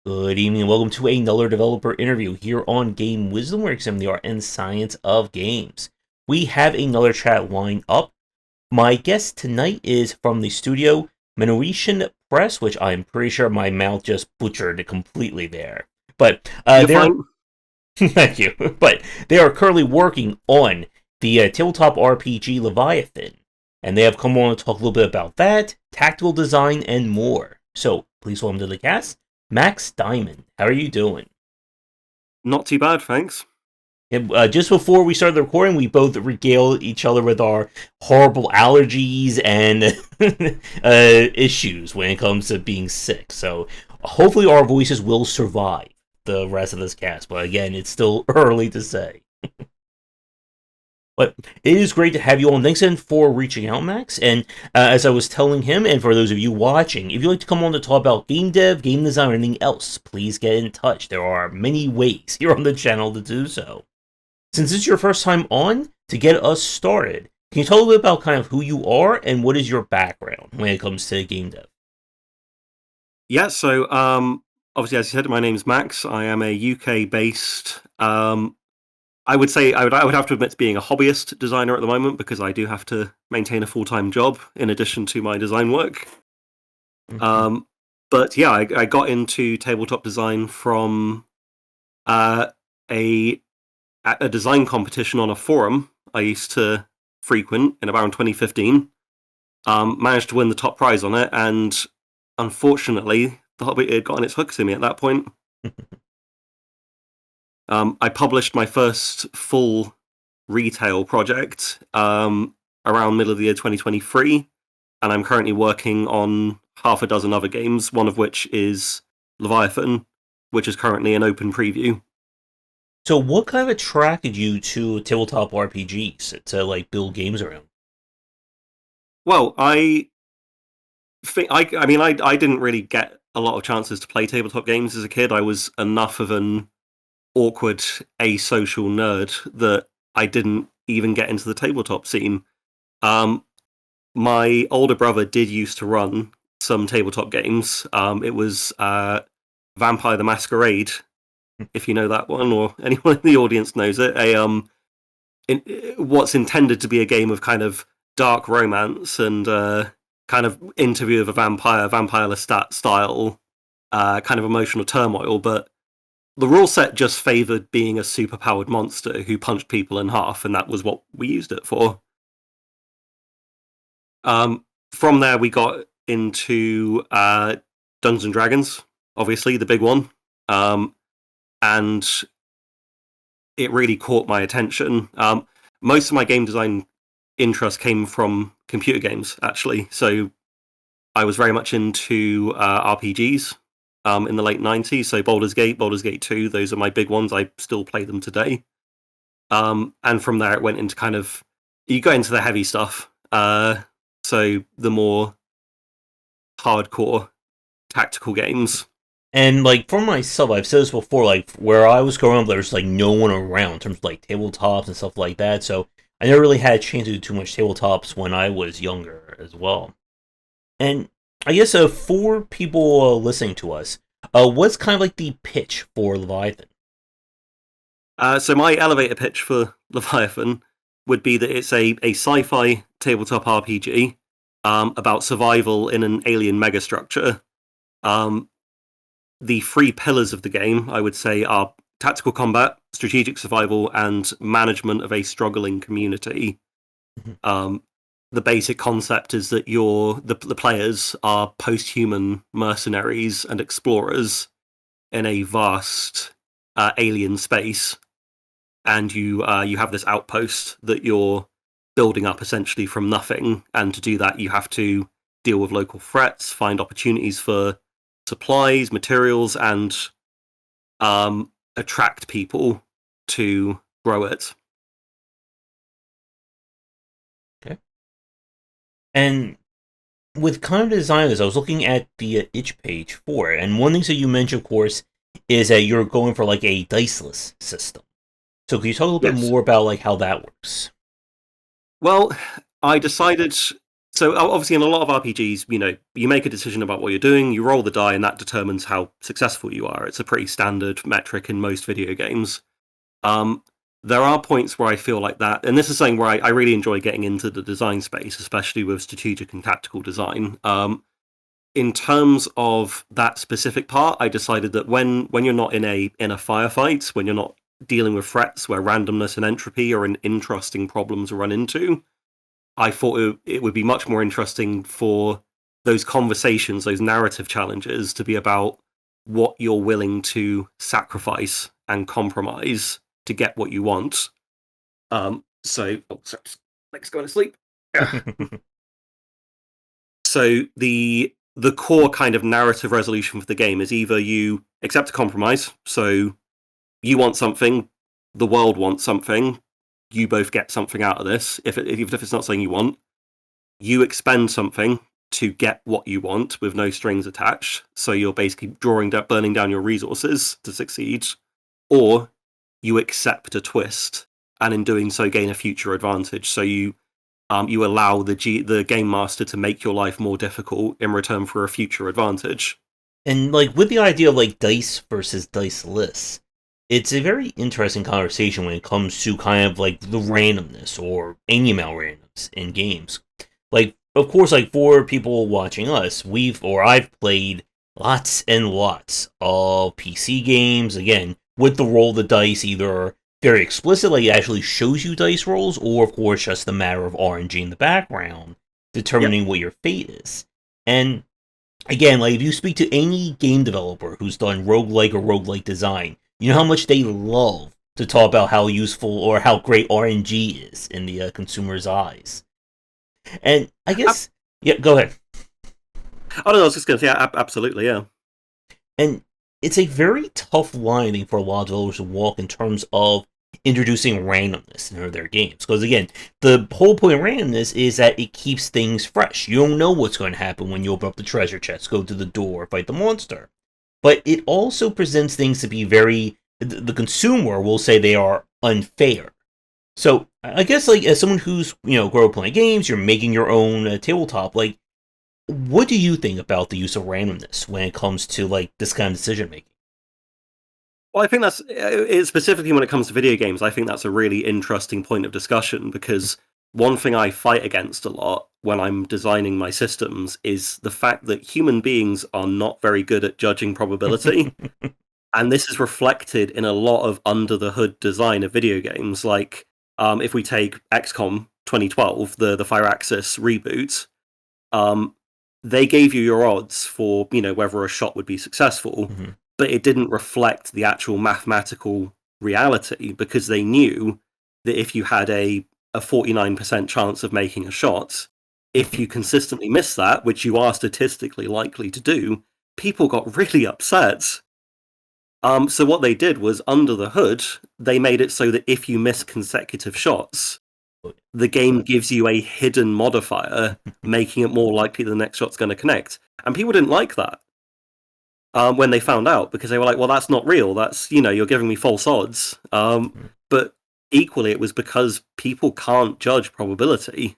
Good evening and welcome to another developer interview here on Game Wisdom, where we examine the art and science of games. We have another chat lined up. My guest tonight is from the studio Menoetian Press, which I'm pretty sure my mouth just butchered completely there. But You're they're fine. thank you. But they are currently working on the tabletop RPG Leviathan, and they have come on to talk a little bit about that, tactical design, and more. So please welcome to the cast, Max Dymond. How are you doing? Not too bad, thanks. Just before we started the recording, we both regaled each other with our horrible allergies and issues when it comes to being sick. So hopefully our voices will survive the rest of this cast. But again, it's still early to say. But it is great to have you on. Thanks again for reaching out, Max. And as I was telling him, and for those of you watching, if you'd like to come on to talk about game dev, game design, or anything else, please get in touch. There are many ways here on the channel to do so. Since it's your first time on, to get us started, can you tell a little bit about kind of who you are and what is your background when it comes to game dev? Yeah, obviously, as you said, my name's Max. I am a UK-based. I would say I would have to admit to being a hobbyist designer at the moment because I do have to maintain a full-time job in addition to my design work. Mhm. Um, but yeah, I got into tabletop design from uh, a a design competition on a forum I used to frequent in around 2015. Managed to win the top prize on it, and unfortunately, the hobby had gotten its hooks in me at that point. I published my first full retail project around middle of the year 2023, and I'm currently working on half a dozen other games, one of which is Leviathan, which is currently an open preview. So, what kind of attracted you to tabletop RPGs to like build games around? Well, I didn't really get a lot of chances to play tabletop games as a kid. I was enough of an awkward asocial nerd that I didn't even get into the tabletop scene. Um, my older brother did used to run some tabletop games. It was Vampire the Masquerade, if you know that one, or anyone in the audience knows it. What's intended to be a game of kind of dark romance and kind of interview of a vampire style, kind of emotional turmoil, but the rule set just favored being a superpowered monster who punched people in half, and that was what we used it for. From there, we got into Dungeons and Dragons, obviously the big one, and it really caught my attention. Most of my game design interest came from computer games, actually. So I was very much into RPGs in the late 90s. So Baldur's Gate 2, those are my big ones. I still play them today. And from there, it went into kind of, you go into the heavy stuff. So the more hardcore tactical games. And like for myself, I've said this before, like where I was growing up, there's like no one around in terms of like tabletops and stuff like that. So I never really had a chance to do too much tabletops when I was younger as well. And I guess for people listening to us, what's kind of like the pitch for Leviathan? So my elevator pitch for Leviathan would be that it's a sci-fi tabletop RPG about survival in an alien megastructure. Um, the three pillars of the game, I would say, are tactical combat, strategic survival, and management of a struggling community. Um, the basic concept is that the players are post-human mercenaries and explorers in a vast alien space, and you have this outpost that you're building up essentially from nothing. And to do that, you have to deal with local threats, find opportunities for supplies, materials, and attract people to grow it. Okay. And with kind of design of this, I was looking at the itch page for it, and one thing that you mentioned, of course, is that you're going for like a diceless system. So can you talk a little bit Yes. more about like how that works? Well, I decided. So obviously, in a lot of RPGs, you make a decision about what you're doing, you roll the die, and that determines how successful you are. It's a pretty standard metric in most video games. Um, there are points where I feel like that, and this is something where I really enjoy getting into the design space, especially with strategic and tactical design. In terms of that specific part, I decided that when you're not in a firefight, when you're not dealing with threats where randomness and entropy are an interesting problems to run into, I thought it would be much more interesting for those conversations, those narrative challenges, to be about what you're willing to sacrifice and compromise to get what you want. Sorry, let's go to sleep. So the core kind of narrative resolution for the game is either you accept a compromise, so you want something, the world wants something, you both get something out of this, even if it's not something you want. You expend something to get what you want with no strings attached, so you're basically burning down your resources to succeed, or you accept a twist, and in doing so gain a future advantage. So you allow the game master to make your life more difficult in return for a future advantage. And like with the idea of like dice versus dice lists, it's a very interesting conversation when it comes to kind of like the randomness or any amount randomness in games. Like, of course, like for people watching us, I've played lots and lots of PC games. Again, with the roll the dice, either very explicitly it actually shows you dice rolls, or of course just the matter of RNG in the background determining what your fate is. And again, like if you speak to any game developer who's done roguelike or roguelike design, you know how much they love to talk about how useful or how great RNG is in the consumer's eyes. And I guess, yeah, go ahead. I don't know. I was just going to say, absolutely, yeah. And it's a very tough line, I think, for a lot of developers to walk in terms of introducing randomness into their games. Because again, the whole point of randomness is that it keeps things fresh. You don't know what's going to happen when you open up the treasure chest, go to the door, fight the monster. But it also presents things to be the consumer will say they are unfair. So I guess, like, as someone who's grow up playing games, you're making your own tabletop. Like, what do you think about the use of randomness when it comes to like this kind of decision making? Well, I think that's specifically when it comes to video games. I think that's a really interesting point of discussion, because one thing I fight against a lot when I'm designing my systems is the fact that human beings are not very good at judging probability. And this is reflected in a lot of under the hood design of video games. Like, if we take XCOM 2012, the Firaxis reboot, they gave you your odds for whether a shot would be successful, but it didn't reflect the actual mathematical reality, because they knew that if you had a 49% chance of making a shot, if you consistently miss that, which you are statistically likely to do, people got really upset. So what they did was, under the hood, they made it so that if you miss consecutive shots, the game gives you a hidden modifier, making it more likely the next shot's going to connect. And people didn't like that when they found out, because they were like, well, that's not real. That's, you're giving me false odds. But equally, it was because people can't judge probability.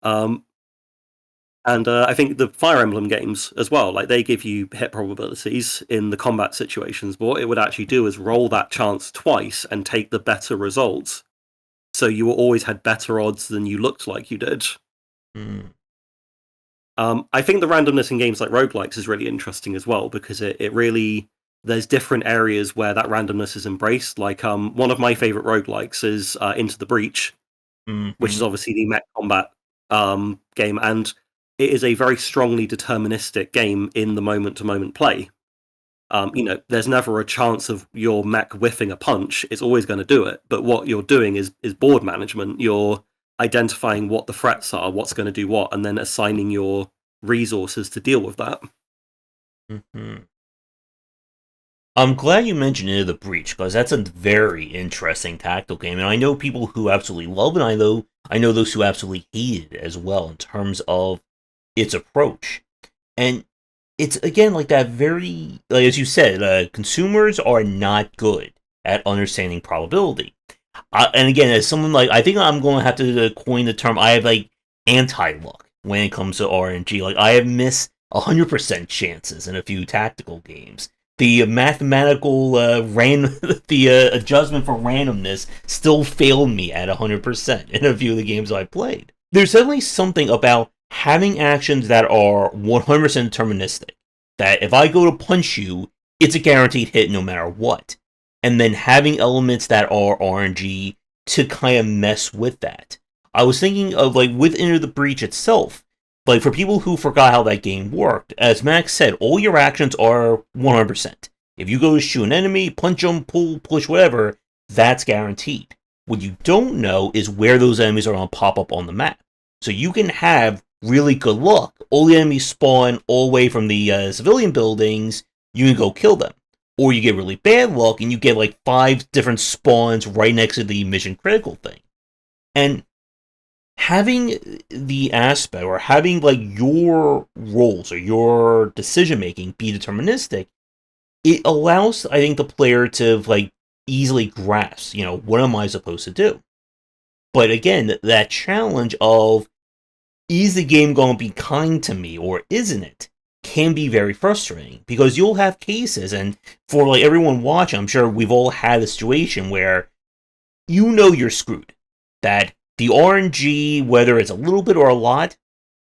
And I think the Fire Emblem games as well, like, they give you hit probabilities in the combat situations, but what it would actually do is roll that chance twice and take the better result. So you always had better odds than you looked like you did. I think the randomness in games like roguelikes is really interesting as well, because it really, there's different areas where that randomness is embraced. Like, one of my favorite roguelikes is Into the Breach, which is obviously the mech combat game, and it is a very strongly deterministic game in the moment-to-moment play. There's never a chance of your mech whiffing a punch. It's always going to do it. But what you're doing is board management. You're identifying what the threats are, what's going to do what, and then assigning your resources to deal with that. I'm glad you mentioned Into the Breach, because that's a very interesting tactical game, and I know people who absolutely love it. I know those who absolutely hate it as well, in terms of its approach. And it's, again, like that very, like, as you said, consumers are not good at understanding probability. And again, as someone, like, I think I'm going to have to coin the term, I have, like, anti-luck when it comes to RNG. Like, I have missed 100% chances in a few tactical games. The mathematical the adjustment for randomness still failed me at 100% in a few of the games I played. There's certainly something about having actions that are 100% deterministic. That if I go to punch you, it's a guaranteed hit no matter what. And then having elements that are RNG to kind of mess with that. I was thinking of, like, with Enter the Breach itself, like, for people who forgot how that game worked, as Max said, all your actions are 100%. If you go to shoot an enemy, punch them, pull, push, whatever, that's guaranteed. What you don't know is where those enemies are going to pop up on the map. So you can have really good luck. All the enemies spawn all the way from the civilian buildings, you can go kill them. Or you get really bad luck and you get like 5 different spawns right next to the mission critical thing. And having the aspect, or having like your roles or your decision making be deterministic, it allows, I think, the player to like easily grasp, what am I supposed to do? But again, that challenge of, is the game going to be kind to me or isn't it, can be very frustrating, because you'll have cases, and for like everyone watching, I'm sure we've all had a situation where you're screwed. That the RNG, whether it's a little bit or a lot,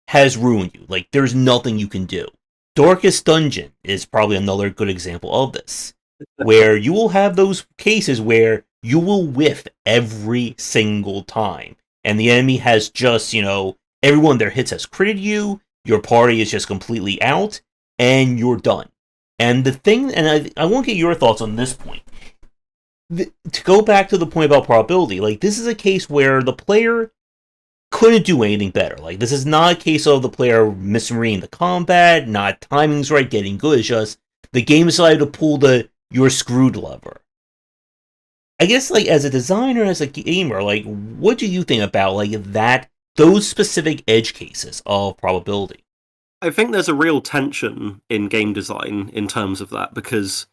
has ruined you. Like, there's nothing you can do. Darkest Dungeon is probably another good example of this, where you will have those cases where you will whiff every single time, and the enemy has just, everyone their hits has critted you, your party is just completely out, and you're done. And the thing, and I won't get your thoughts on this point, to go back to the point about probability, like, this is a case where the player couldn't do anything better. Like, this is not a case of the player misreading the combat, not timing's right, getting good. It's just the game decided to pull the "you're screwed" lever. I guess, like, as a designer, as a gamer, like, what do you think about like those specific edge cases of probability? I think there's a real tension in game design in terms of that, because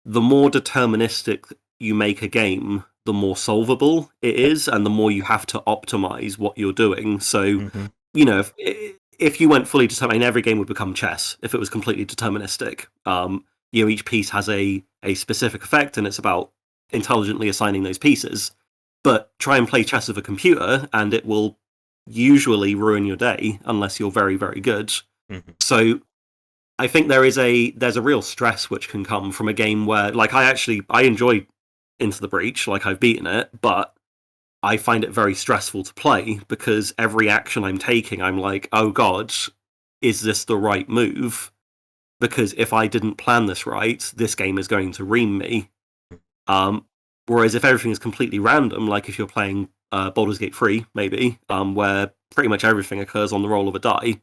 the more deterministic you make a game, the more solvable it is, and the more you have to optimize what you're doing. So, if you went fully determined, every game would become chess if it was completely deterministic. Each piece has a specific effect, and it's about intelligently assigning those pieces. But try and play chess with a computer, and it will usually ruin your day unless you're very, very good. Mm-hmm. So I think there's a real stress which can come from a game where, like, I enjoy Into the Breach, like, I've beaten it, but I find it very stressful to play, because every action I'm taking, I'm like, oh god, is this the right move? Because if I didn't plan this right, this game is going to ream me. Whereas if everything is completely random, like if you're playing Baldur's Gate 3, maybe, where pretty much everything occurs on the roll of a die,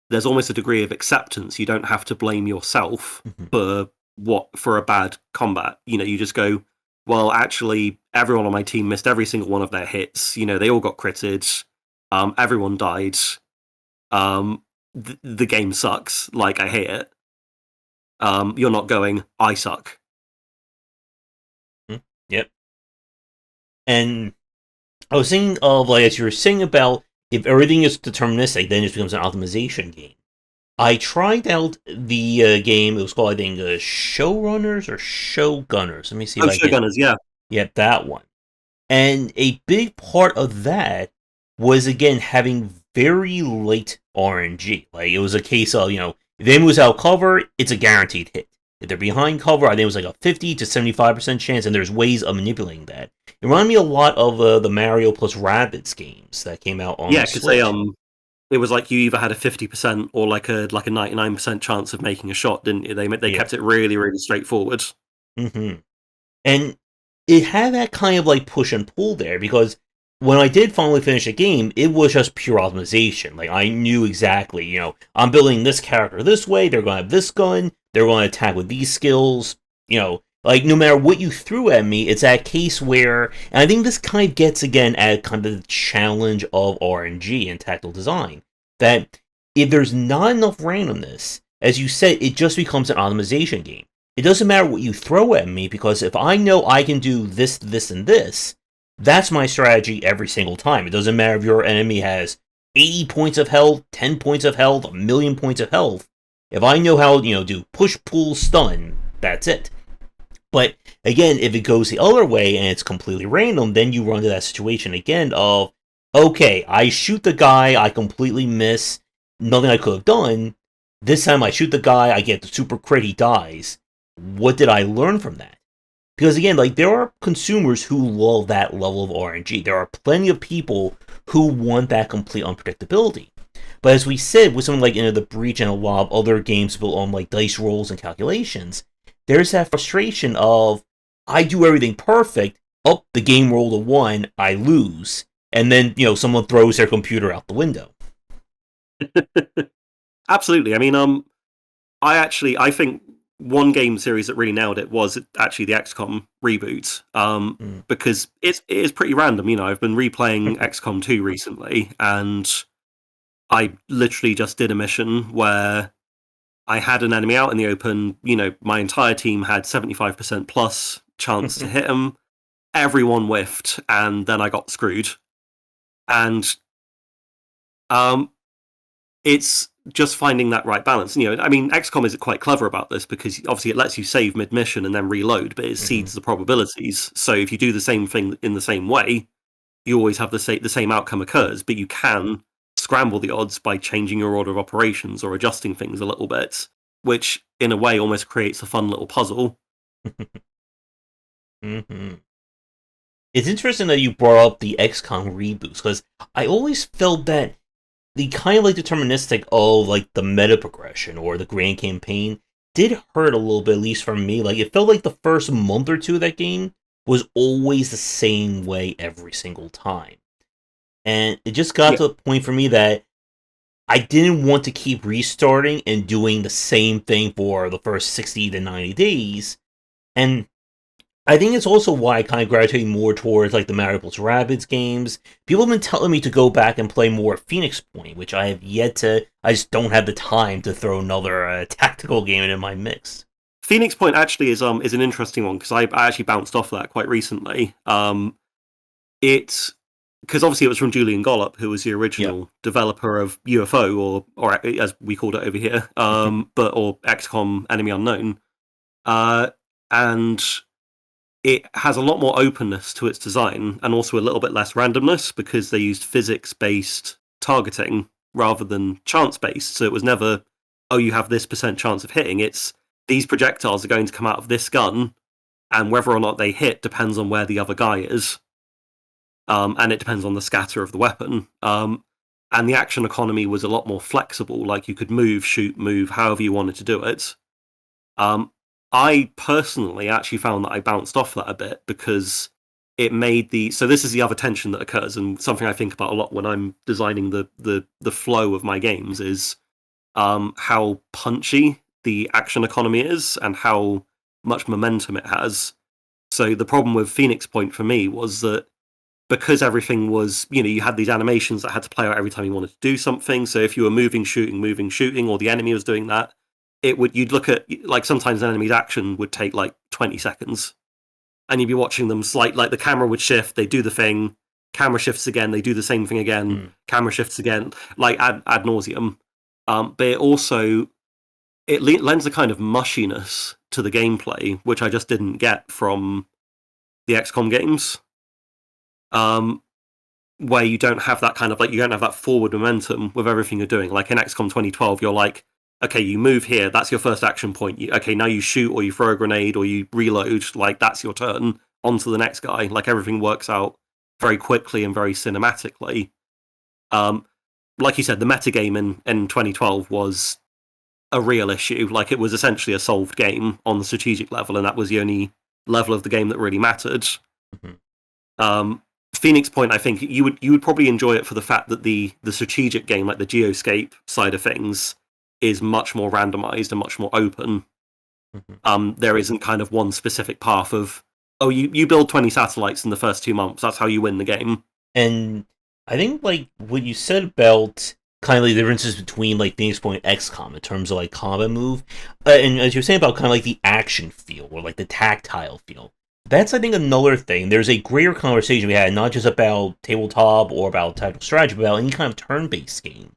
there's almost a degree of acceptance. You don't have to blame yourself for a bad combat. You just go, well, actually, everyone on my team missed every single one of their hits. They all got critted. Everyone died. The game sucks. Like, I hate it. You're not going, I suck. Yep. And I was thinking of, like, as you were saying about, if everything is deterministic, then it becomes an optimization game. I tried out the game, it was called, I think, Showrunners or Showgunners. Let me see if I can... Showgunners, yeah. Yeah, that one. And a big part of that was, again, having very late RNG. Like, it was a case of, if the enemy was out cover, it's a guaranteed hit. If they're behind cover, I think it was like a 50 to 75% chance, and there's ways of manipulating that. It reminded me a lot of the Mario plus Rabbids games that came out on because it was like you either had a 50% or like a 99% chance of making a shot, didn't you? They kept it really, really straightforward. Mm-hmm. And it had that kind of like push and pull there, because when I did finally finish the game, it was just pure optimization. Like, I knew exactly, I'm building this character this way, they're going to have this gun, they're going to attack with these skills, like, no matter what you threw at me, it's that case where, and I think this kind of gets, again, at kind of the challenge of RNG and tactile design, that if there's not enough randomness, as you said, it just becomes an optimization game. It doesn't matter what you throw at me, because if I know I can do this, this, and this, that's my strategy every single time. It doesn't matter if your enemy has 80 points of health, 10 points of health, a million points of health. If I know how, do push, pull, stun, that's it. But again, if it goes the other way and it's completely random, then you run to that situation again of, okay, I shoot the guy, I completely miss, nothing I could have done. This time I shoot the guy, I get the super crit, he dies. What did I learn from that? Because again, like, there are consumers who love that level of RNG. There are plenty of people who want that complete unpredictability. But as we said, with something like The Breach and a lot of other games built on like dice rolls and calculations, there's that frustration of, I do everything perfect, the game rolled a 1, I lose. And then, someone throws their computer out the window. Absolutely. I mean, I think one game series that really nailed it was actually the XCOM reboot, because it is pretty random. I've been replaying XCOM 2 recently, and I literally just did a mission where I had an enemy out in the open. My entire team had 75% plus chance to hit him. Everyone whiffed, and then I got screwed. And it's just finding that right balance. I mean, XCOM is quite clever about this because obviously it lets you save mid-mission and then reload, but it seeds the probabilities. So if you do the same thing in the same way, you always have the same outcome occurs, but you can scramble the odds by changing your order of operations or adjusting things a little bit, which in a way almost creates a fun little puzzle. It's interesting that you brought up the XCOM reboots, because I always felt that the kind of like deterministic of like the meta progression or the grand campaign did hurt a little bit, at least for me. Like, it felt like the first month or two of that game was always the same way every single time. And it just got to the point for me that I didn't want to keep restarting and doing the same thing for the first 60 to 90 days. And I think it's also why I kind of gravitate more towards like the Mario + Rabbids games. People have been telling me to go back and play more Phoenix Point, which I have yet to. I just don't have the time to throw another tactical game into my mix. Phoenix Point actually is an interesting one because I actually bounced off that quite recently. Because obviously it was from Julian Gollop, who was the original developer of UFO, or as we called it over here, or XCOM Enemy Unknown, and it has a lot more openness to its design and also a little bit less randomness because they used physics-based targeting rather than chance-based. So it was never, you have this % chance of hitting. It's, these projectiles are going to come out of this gun, and whether or not they hit depends on where the other guy is. And it depends on the scatter of the weapon. And the action economy was a lot more flexible. Like, you could move, shoot, move, however you wanted to do it. I personally actually found that I bounced off that a bit because it made so this is the other tension that occurs, and something I think about a lot when I'm designing the flow of my games is how punchy the action economy is and how much momentum it has. So the problem with Phoenix Point for me was that because everything was, you had these animations that had to play out every time you wanted to do something. So if you were moving, shooting, or the enemy was doing that, you'd look at, like, sometimes an enemy's action would take like 20 seconds, and you'd be watching them like the camera would shift, they do the thing, camera shifts again, they do the same thing again, camera shifts again, like ad nauseum. But it also lends a kind of mushiness to the gameplay, which I just didn't get from the XCOM games. Where you don't have that kind of, like, you don't have that forward momentum with everything you're doing. Like in XCOM 2012, you're like, okay, you move here, that's your first action point. Okay, now you shoot or you throw a grenade or you reload, like, that's your turn, on to the next guy. Like, everything works out very quickly and very cinematically. Like you said, the metagame in 2012 was a real issue. Like, it was essentially a solved game on the strategic level, and that was the only level of the game that really mattered. Phoenix Point, I think you would probably enjoy it for the fact that the strategic game, like the Geoscape side of things, is much more randomized and much more open. There isn't kind of one specific path of, you build 20 satellites in the first 2 months, that's how you win the game. And I think, like, what you said about kind of like the differences between like Phoenix Point and XCOM in terms of like combat move, and as you were saying about kind of like the action feel or like the tactile feel, That's, I think, another thing. There's a greater conversation we had, not just about tabletop or about tactical strategy, but about any kind of turn-based game.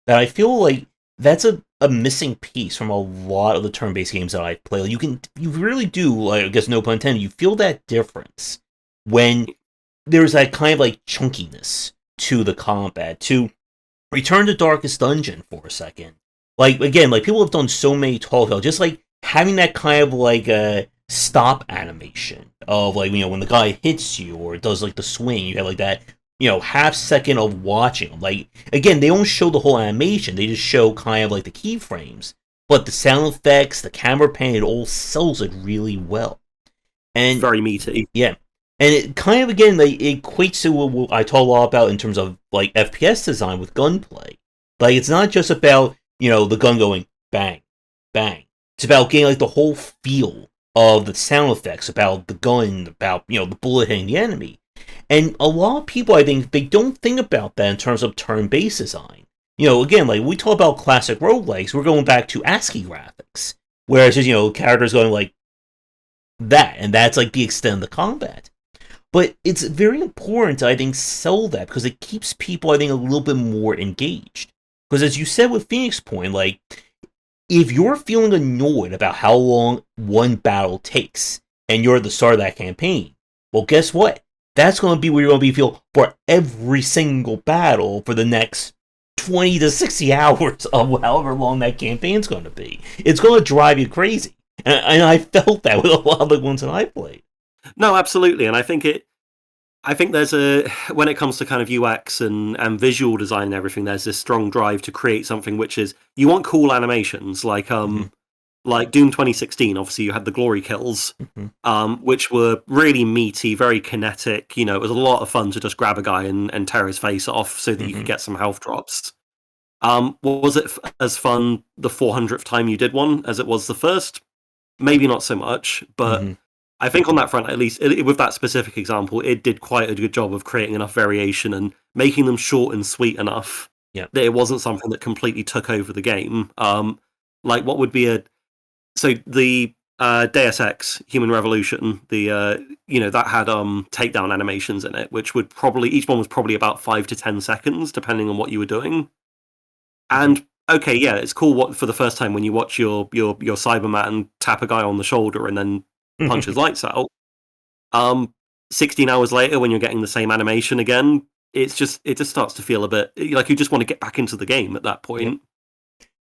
That I feel like that's a missing piece from a lot of the turn-based games that I play. Like you really do, like, I guess no pun intended, you feel that difference when there's that kind of like chunkiness to the combat. To return to Darkest Dungeon for a second, like again, like people have done so many Telltale, just like having that kind of like a stop animation of like when the guy hits you or does like the swing, you have like that half second of watching them. Like again, they don't show the whole animation; they just show kind of like the keyframes. But the sound effects, the camera pan, it all sells it really well. And Very meaty. yeah, and it kind of again like it equates to what I talk a lot about in terms of like FPS design with gunplay. Like it's not just about the gun going bang, bang. It's about getting like the whole feel of the sound effects, about the gun, about the bullet hitting the enemy. And a lot of people, I think, they don't think about that in terms of turn-based design. Again, like we talk about classic roguelikes, we're going back to ASCII graphics, whereas just characters going like that, and that's like the extent of the combat. But it's very important to, I think, sell that because it keeps people, I think, a little bit more engaged. Because as you said with Phoenix Point, like if you're feeling annoyed about how long one battle takes, and you're at the start of that campaign, well, guess what? That's going to be where you're going to be feel for every single battle for the next 20 to 60 hours of however long that campaign's going to be. It's going to drive you crazy. And I felt that with a lot of the ones that I played. No, absolutely, and I think there's when it comes to kind of UX and visual design and everything, there's this strong drive to create something which is you want cool animations like Doom 2016. Obviously, you had the glory kills, which were really meaty, very kinetic. It was a lot of fun to just grab a guy and tear his face off so that you could get some health drops. Was it as fun the 400th time you did one as it was the first? Maybe not so much, but I think on that front, at least with that specific example, it did quite a good job of creating enough variation and making them short and sweet enough that it wasn't something that completely took over the game. Like what would be the Deus Ex Human Revolution, that had takedown animations in it, which would probably each one was probably about 5 to 10 seconds depending on what you were doing. And okay, yeah, it's cool for the first time when you watch your Cyberman tap a guy on the shoulder and then punch his lights out. 16 hours later, when you're getting the same animation again, it just starts to feel a bit like you just want to get back into the game at that point.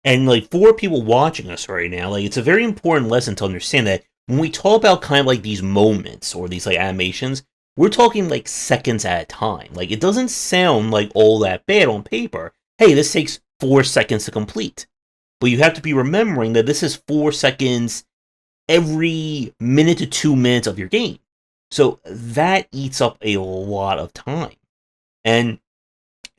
And like for people watching us right now, like it's a very important lesson to understand that when we talk about kind of like these moments or these like animations, we're talking like seconds at a time. Like it doesn't sound like all that bad on paper. Hey, this takes 4 seconds to complete. But you have to be remembering that this is 4 seconds every minute to 2 minutes of your game. So that eats up a lot of time. And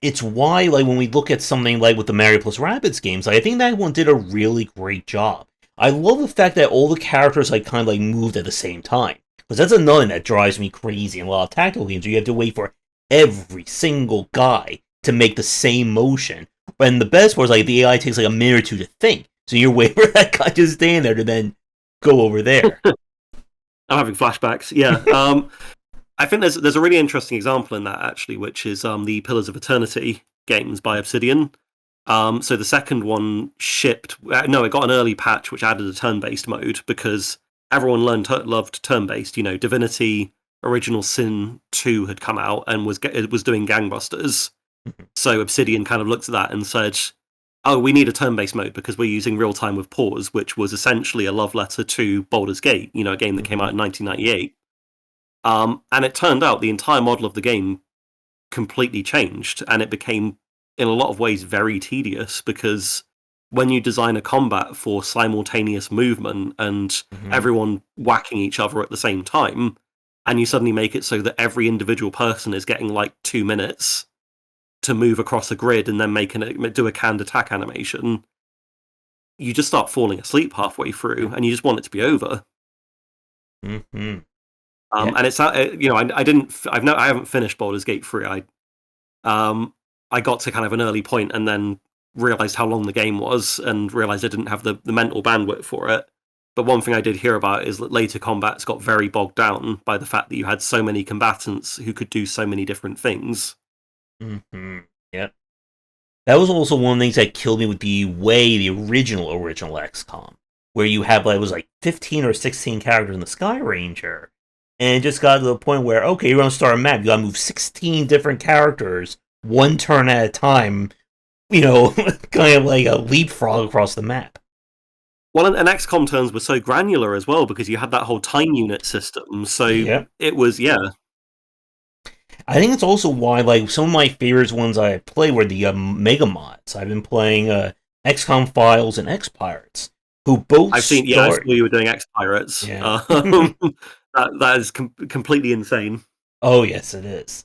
it's why, like, when we look at something like with the Mario plus Rabbids games, like, I think that one did a really great job. I love the fact that all the characters, like, kind of, like, moved at the same time. Because that's another thing that drives me crazy in a lot of tactical games, where you have to wait for every single guy to make the same motion. And the best part is, like, the AI takes, like, a minute or two to think. So you're waiting for that guy to stand there to then go over there. I'm having flashbacks, yeah. I think there's a really interesting example in that, actually, which is the Pillars of Eternity games by Obsidian. So the second one shipped... No, it got an early patch which added a turn-based mode because everyone loved turn-based. Divinity Original Sin 2 had come out and was doing gangbusters. So Obsidian kind of looked at that and said, oh, we need a turn-based mode because we're using real-time with pause, which was essentially a love letter to Baldur's Gate, a game that came out in 1998. And it turned out the entire model of the game completely changed, and it became, in a lot of ways, very tedious because when you design a combat for simultaneous movement and everyone whacking each other at the same time, and you suddenly make it so that every individual person is getting like 2 minutes to move across a grid and then do a canned attack animation, you just start falling asleep halfway through, and you just want it to be over. And it's I haven't finished Baldur's Gate 3. I got to kind of an early point and then realized how long the game was and realized I didn't have the mental bandwidth for it. But one thing I did hear about is that later combats got very bogged down by the fact that you had so many combatants who could do so many different things. Mm-hmm. Yep. That was also one of the things that killed me with the original XCOM, where you had like it was like 15 or 16 characters in the Sky Ranger, and it just got to the point where okay, you're gonna start a map, you gotta move 16 different characters one turn at a time, kind of like a leapfrog across the map. Well, and XCOM turns were so granular as well because you had that whole time unit system. So Yep. it was, yeah. I think it's also why like some of my favorites ones I play were the Mega Mods. I've been playing XCOM Files and X Pirates, who both I saw start. you were doing X Pirates. Yeah. That is completely insane. Oh yes, it is.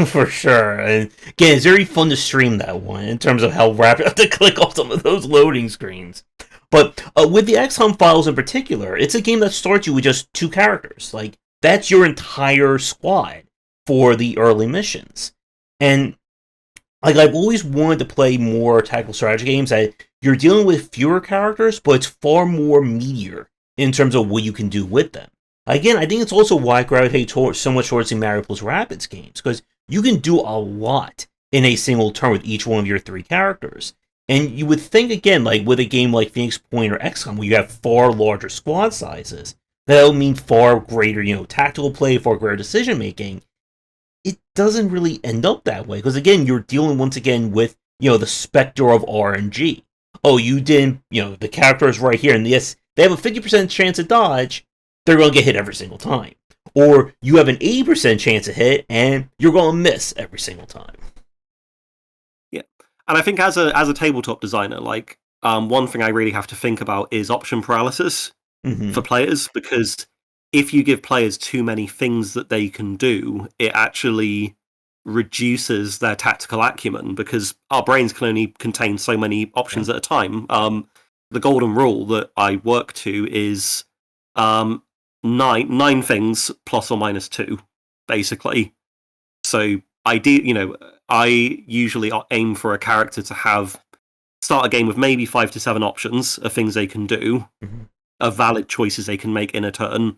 For sure. And again, it's very fun to stream that one in terms of how rapid I have to click off some of those loading screens. But with the XCOM Files in particular, it's a game that starts you with just two characters. Like, that's your entire squad for the early missions. And, like, I've always wanted to play more tactical strategy games that you're dealing with fewer characters, but it's far more meatier in terms of what you can do with them. Again, I think it's also why I gravitate so much towards the Mario plus Rabbids games, because you can do a lot in a single turn with each one of your three characters. And you would think, again, like with a game like Phoenix Point or XCOM, where you have far larger squad sizes, that would mean far greater, tactical play, far greater decision making. It doesn't really end up that way, because again, you're dealing once again with, the specter of RNG. Oh, you didn't, the character is right here, and yes, they have a 50% chance to dodge, they're going to get hit every single time. Or you have an 80% chance to hit, and you're going to miss every single time. Yeah, and I think as a tabletop designer, like one thing I really have to think about is option paralysis for players, because if you give players too many things that they can do, it actually reduces their tactical acumen, because our brains can only contain so many options at a time. The golden rule that I work to is nine things plus or minus two, basically. So I usually aim for a character to start a game with maybe 5 to 7 options of things they can do, of valid choices they can make in a turn,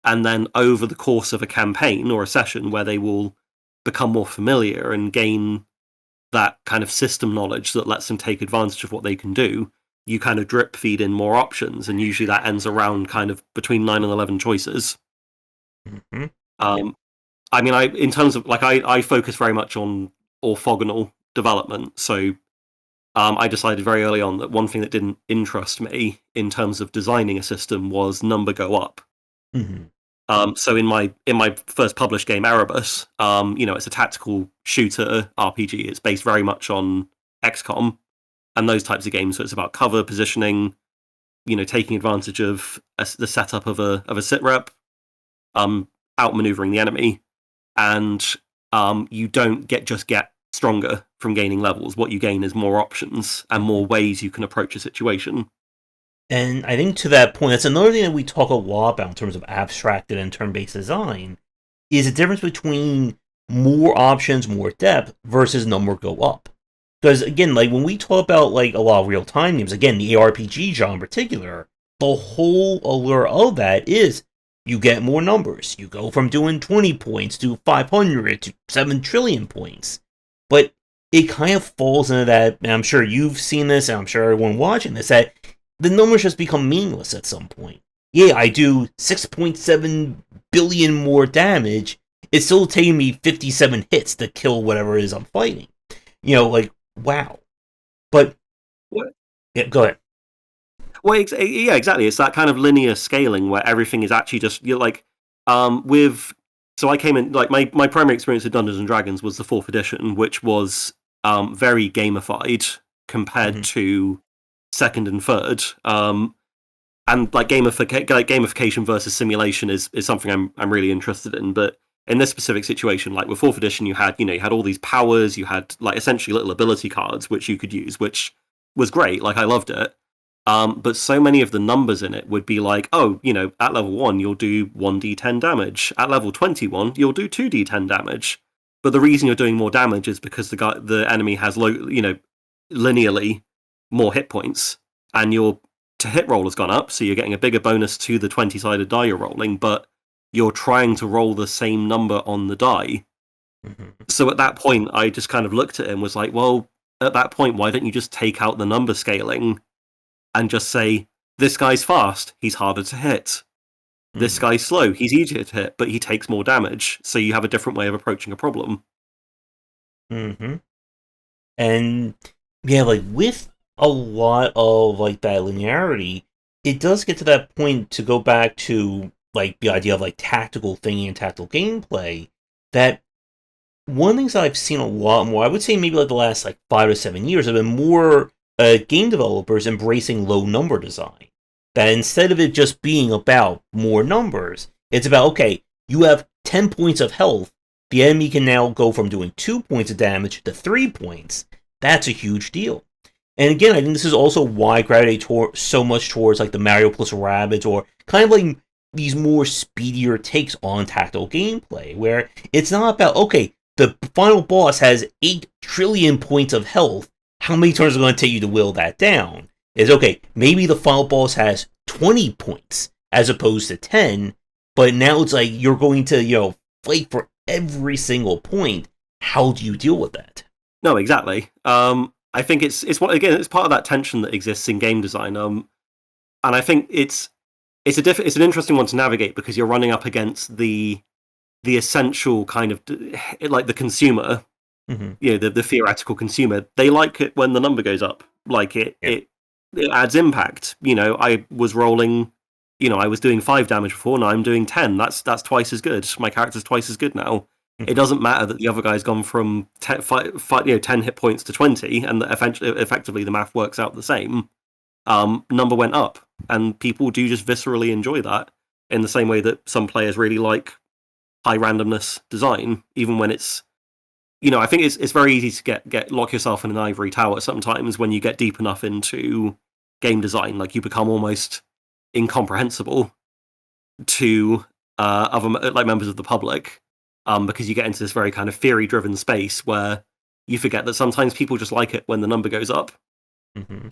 and then over the course of a campaign or a session where they will become more familiar and gain that kind of system knowledge that lets them take advantage of what they can do, you kind of drip feed in more options, and usually that ends around kind of between 9 and 11 choices. I mean, in terms of I focus very much on orthogonal development, so I decided very early on that one thing that didn't interest me in terms of designing a system was number go up. So in my first published game, Erebus, it's a tactical shooter RPG. It's based very much on XCOM and those types of games. So it's about cover, positioning, taking advantage of the setup of a sit rep, outmaneuvering the enemy, and you don't just get stronger from gaining levels. What you gain is more options and more ways you can approach a situation. And I think to that point, that's another thing that we talk a lot about in terms of abstracted and turn-based design, is the difference between more options, more depth, versus number go up. Because again, like when we talk about like a lot of real-time games, again, the ARPG genre in particular, the whole allure of that is you get more numbers. You go from doing 20 points to 500 to 7 trillion points. But it kind of falls into that, and I'm sure you've seen this, and I'm sure everyone watching this, that the numbers just become meaningless at some point. Yeah, I do 6.7 billion more damage. It's still taking me 57 hits to kill whatever it is I'm fighting. Wow. But, what? Yeah, go ahead. Well, yeah, exactly. It's that kind of linear scaling where everything is actually just you're like with. So I came in like my primary experience with Dungeons and Dragons was the 4th edition, which was very gamified compared to 2nd and 3rd. And like gamification versus simulation is something I'm really interested in. But in this specific situation, like with 4th edition, you had all these powers, you had like essentially little ability cards which you could use, which was great. Like I loved it. But so many of the numbers in it would be like, at level 1 you'll do 1d10 damage. At level 21 you'll do 2d10 damage. But the reason you're doing more damage is because the enemy has linearly more hit points, and you're to hit roll has gone up, so you're getting a bigger bonus to the 20-sided die you're rolling, but you're trying to roll the same number on the die. Mm-hmm. So at that point, I just kind of looked at it and was like, well, at that point, why don't you just take out the number scaling and just say, this guy's fast, he's harder to hit. This guy's slow, he's easier to hit, but he takes more damage. So you have a different way of approaching a problem. Mm-hmm. And yeah, like with a lot of like that linearity, it does get to that point to go back to like the idea of like tactical thinking and tactical gameplay. That one of the things that I've seen a lot more, I would say maybe like the last like 5 to 7 years, have been more game developers embracing low number design. That instead of it just being about more numbers, it's about, okay, you have 10 points of health, the enemy can now go from doing 2 points of damage to 3 points. That's a huge deal. And again, I think this is also why I gravitate so much towards like the Mario plus Rabbids, or kind of like these more speedier takes on tactical gameplay, where it's not about, okay, the final boss has 8 trillion points of health, how many turns are going to take you to will that down? Is, okay, maybe the final boss has 20 points as opposed to 10, but now it's like you're going to, fight for every single point. How do you deal with that? No, exactly. I think it's part of that tension that exists in game design. And I think it's an interesting one to navigate, because you're running up against the essential kind of like the consumer, the theoretical consumer. They like it when the number goes up. Like it adds impact. I was rolling. I was doing 5 damage before, now I'm doing 10. That's twice as good. My character's twice as good now. It doesn't matter that the other guy's gone from 10 hit points to 20, and that effectively the math works out the same. Number went up, and people do just viscerally enjoy that, in the same way that some players really like high randomness design, even when it's, I think it's very easy to lock yourself in an ivory tower sometimes when you get deep enough into game design. Like, you become almost incomprehensible to other like members of the public, because you get into this very kind of theory-driven space where you forget that sometimes people just like it when the number goes up. Mm-hmm.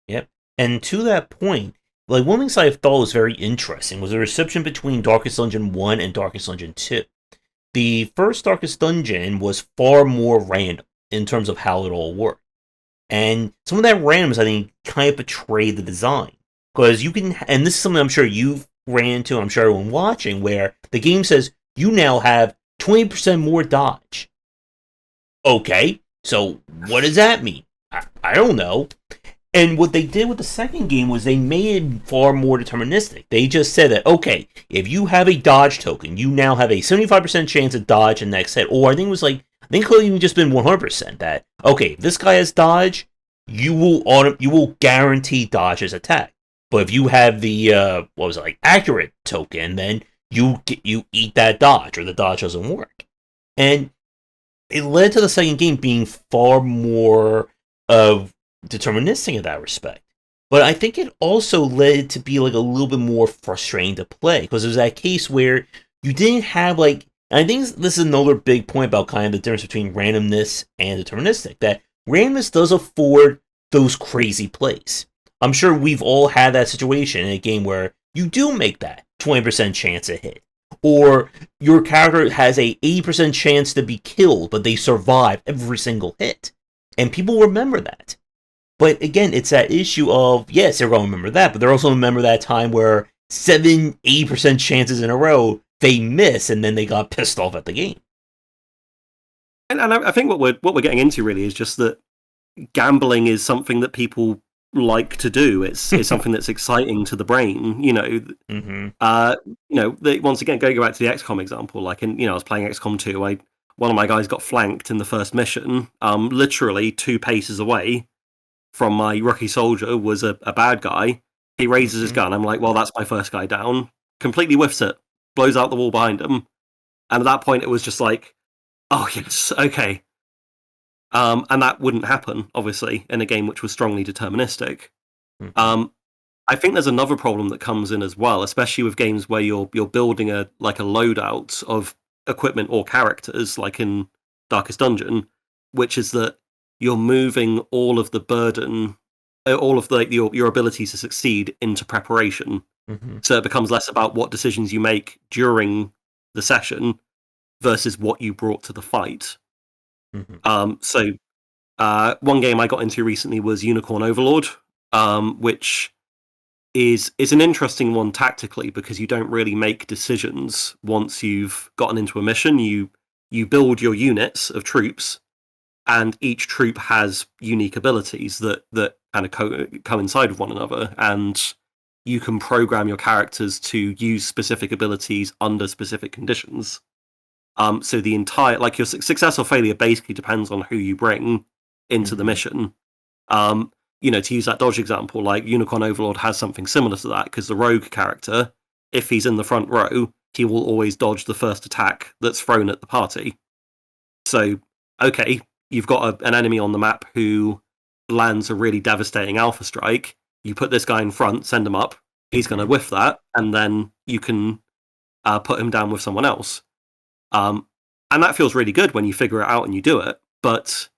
Yep. And to that point, like, one of the things I thought was very interesting was the reception between Darkest Dungeon 1 and Darkest Dungeon 2. The first Darkest Dungeon was far more random in terms of how it all worked. And some of that randomness, I think, kind of betrayed the design. Because you can, and this is something I'm sure you've ran into, I'm sure everyone watching, where the game says, you now have 20% more dodge. Okay, so what does that mean? I don't know. And what they did with the second game was they made it far more deterministic. They just said that, okay, if you have a dodge token, you now have a 75% chance of dodge in the next hit. Or I think it could have even just been 100% that, okay, if this guy has dodge, you will guarantee dodge his attack. But if you have the, accurate token, then you eat that dodge, or the dodge doesn't work. And it led to the second game being far more deterministic in that respect. But I think it also led to be like a little bit more frustrating to play, because there's that case where you didn't have like, and I think this is another big point about kind of the difference between randomness and deterministic, that randomness does afford those crazy plays. I'm sure we've all had that situation in a game where you do make that 20% chance to hit, or your character has a 80% chance to be killed, but they survive every single hit. And people remember that. But again, it's that issue of, yes, they're going to remember that, but they're also going to remember that time where 80% chances in a row they miss, and then they got pissed off at the game. And I think what we're getting into really is just that gambling is something that people like to do. It's something that's exciting to the brain. Once again, going back to the XCOM example, like I was playing XCOM 2. One of my guys got flanked in the first mission. Literally 2 paces away from my rookie soldier was a bad guy. He raises his gun. I'm like, well, that's my first guy down. Completely whiffs it, blows out the wall behind him. And at that point, it was just like, oh yes, okay. And that wouldn't happen, obviously, in a game which was strongly deterministic. I think there's another problem that comes in as well, especially with games where you're building a loadout of equipment or characters, like in Darkest Dungeon, which is that you're moving all of the burden all of your abilities to succeed into preparation. Mm-hmm. So it becomes less about what decisions you make during the session versus what you brought to the fight. Mm-hmm. One game I got into recently was Unicorn Overlord, which is an interesting one tactically because you don't really make decisions once you've gotten into a mission. You build your units of troops, and each troop has unique abilities that kind of coincide with one another, and you can program your characters to use specific abilities under specific conditions. So the entire your success or failure basically depends on who you bring into the Mm-hmm. mission. Um, to use that dodge example, like Unicorn Overlord has something similar to that because the rogue character, if he's in the front row, he will always dodge the first attack that's thrown at the party. So, okay, you've got an enemy on the map who lands a really devastating alpha strike. You put this guy in front, send him up. He's going to Mm-hmm. whiff that, and then you can put him down with someone else. Um, and that feels really good when you figure it out and you do it. But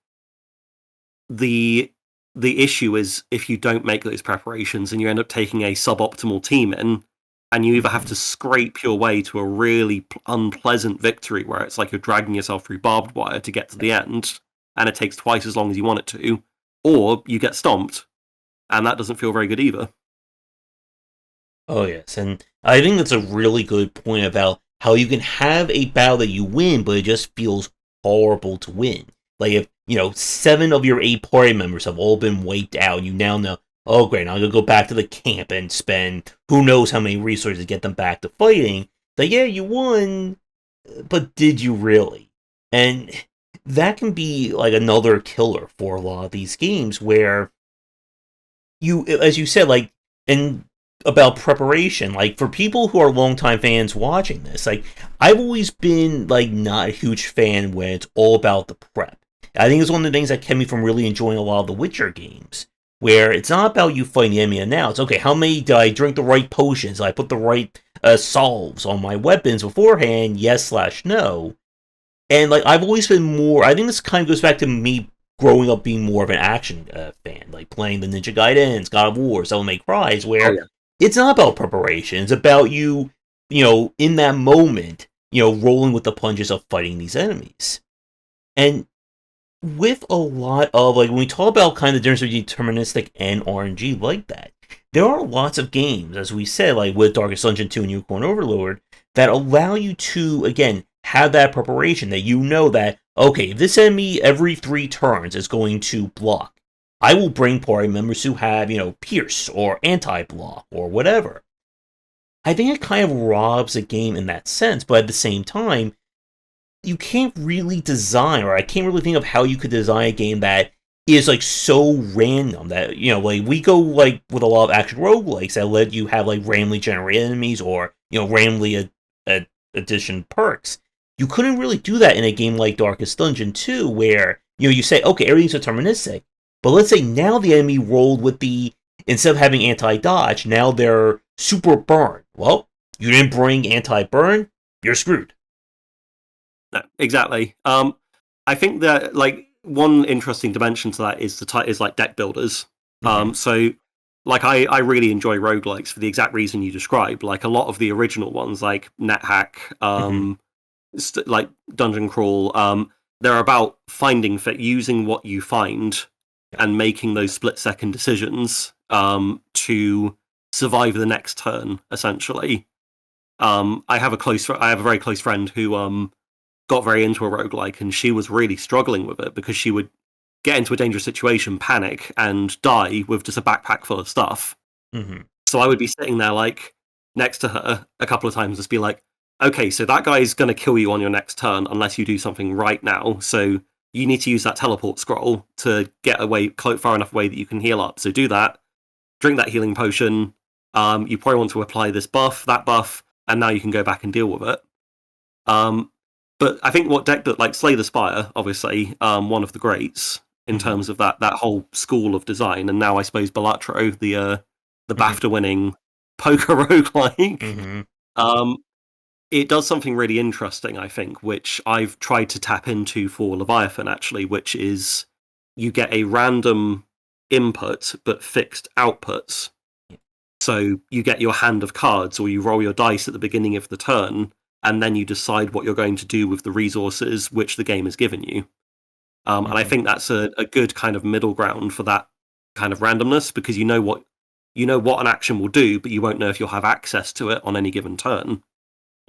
the issue is if you don't make those preparations and you end up taking a suboptimal team in, and you either have Mm-hmm. to scrape your way to a really unpleasant victory where it's like you're dragging yourself through barbed wire to get to the end, and it takes twice as long as you want it to, or you get stomped, and that doesn't feel very good either. Oh yes, and I think that's a really good point about how you can have a battle that you win, but it just feels horrible to win. Like if 7 of your 8 party members have all been wiped out, you now know. Oh great, I'm gonna go back to the camp and spend who knows how many resources to get them back to fighting. Like yeah, you won, but did you really? And that can be like another killer for a lot of these games where as you said, like, and about preparation, like for people who are longtime fans watching this, like I've always been like not a huge fan when it's all about the prep. I think it's one of the things that kept me from really enjoying a lot of the Witcher games, where it's not about you fighting the enemy and now it's okay. How many did I drink the right potions? Did I put the right salves on my weapons beforehand? Yes/no. And like I've always been more. I think this kind of goes back to me growing up being more of an action fan, like playing the Ninja Gaidens, God of War, Devil May Cry, Oh where yeah. it's not about preparation. It's about in that moment, rolling with the punches of fighting these enemies. And with a lot of like when we talk about kind of the difference between deterministic and RNG like that, there are lots of games, as we said, like with Darkest Dungeon 2 and Unicorn Overlord, that allow you to again have that preparation that that okay, if this enemy every 3 turns is going to block. I will bring party members who have, pierce or anti-block or whatever. I think it kind of robs a game in that sense, but at the same time, you can't really design, or I can't really think of how you could design a game that is like so random that like we go like with a lot of action roguelikes that let you have like randomly generated enemies or randomly addition perks. You couldn't really do that in a game like Darkest Dungeon 2, where you say okay, everything's deterministic, but let's say now the enemy rolled with the instead of having anti dodge, now they're super burn. Well, you didn't bring anti burn, you're screwed. No, exactly. I think that like one interesting dimension to that is is like deck builders. Mm-hmm. So like I really enjoy roguelikes for the exact reason you described. Like a lot of the original ones, like NetHack, Mm-hmm. like Dungeon Crawl, they're about finding fit, using what you find, and making those split-second decisions to survive the next turn. Essentially, I have I have a very close friend who got very into a roguelike, and she was really struggling with it because she would get into a dangerous situation, panic, and die with just a backpack full of stuff. Mm-hmm. So I would be sitting there, like, next to her a couple of times, just be like, okay, so that guy's going to kill you on your next turn unless you do something right now. So you need to use that teleport scroll to get away far enough away that you can heal up. So do that, drink that healing potion. You probably want to apply this buff, that buff, and now you can go back and deal with it. Um, but I think what deck that like Slay the Spire, obviously, one of the greats in Mm-hmm. terms of that whole school of design, and now I suppose Balatro, the Mm-hmm. BAFTA winning poker roguelike, Mm-hmm. um, it does something really interesting, I think, which I've tried to tap into for Leviathan actually, which is you get a random input but fixed outputs. So you get your hand of cards, or you roll your dice at the beginning of the turn, and then you decide what you're going to do with the resources which the game has given you. And I think that's a good kind of middle ground for that kind of randomness, because you know what an action will do, but you won't know if you'll have access to it on any given turn.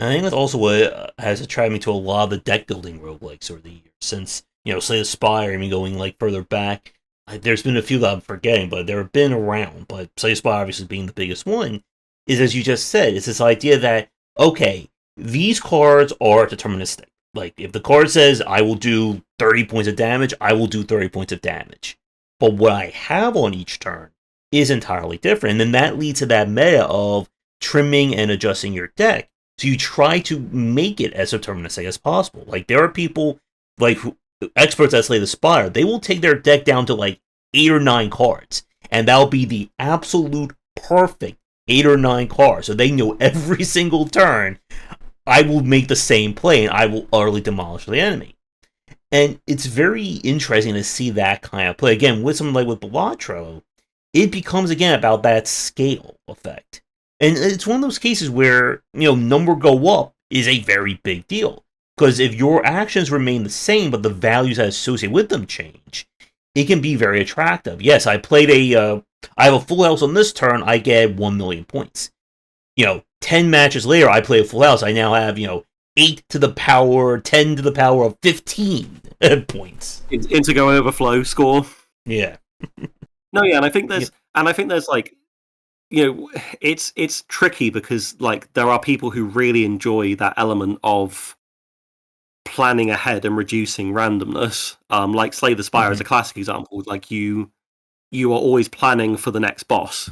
I think that's also what has attracted me to a lot of the deck building roguelikes over the years. Since, Slay the Spire, I mean, going like further back, there's been a few that I'm forgetting, but they've been around. But Slay the Spire obviously being the biggest one, is, as you just said, it's this idea that, okay, these cards are deterministic. Like, if the card says, I will do 30 points of damage, I will do 30 points of damage. But what I have on each turn is entirely different. And then that leads to that meta of trimming and adjusting your deck. So you try to make it as deterministic as possible. Like, there are people, like, experts that Slay the Spire, they will take their deck down to, like, 8 or 9 cards. And that'll be the absolute perfect 8 or 9 cards. So they know every single turn, I will make the same play and I will utterly demolish the enemy. And it's very interesting to see that kind of play. Again, with something like with Balatro, it becomes, again, about that scale effect. And it's one of those cases where, number go up is a very big deal. Because if your actions remain the same, but the values that associate with them change, it can be very attractive. Yes, I have a full house on this turn, I get 1 million points. 10 matches later, I play a full house, I now have, 8 to the power, 10 to the power of 15 points. Intego overflow score. Yeah. No, yeah, and I think there's like, it's tricky because, like, there are people who really enjoy that element of planning ahead and reducing randomness. Like Slay the Spire is a classic example. Like, you are always planning for the next boss.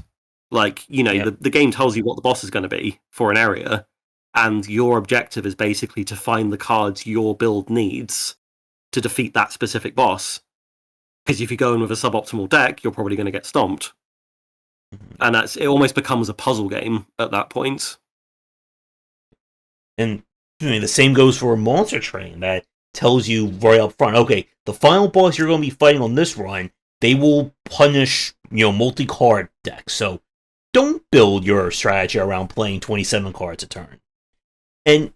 Like, the game tells you what the boss is going to be for an area, and your objective is basically to find the cards your build needs to defeat that specific boss. Because if you go in with a suboptimal deck, you're probably going to get stomped. And it almost becomes a puzzle game at that point. And the same goes for a Monster Train that tells you right up front, okay, the final boss you're going to be fighting on this run, they will punish, multi-card decks. So don't build your strategy around playing 27 cards a turn. And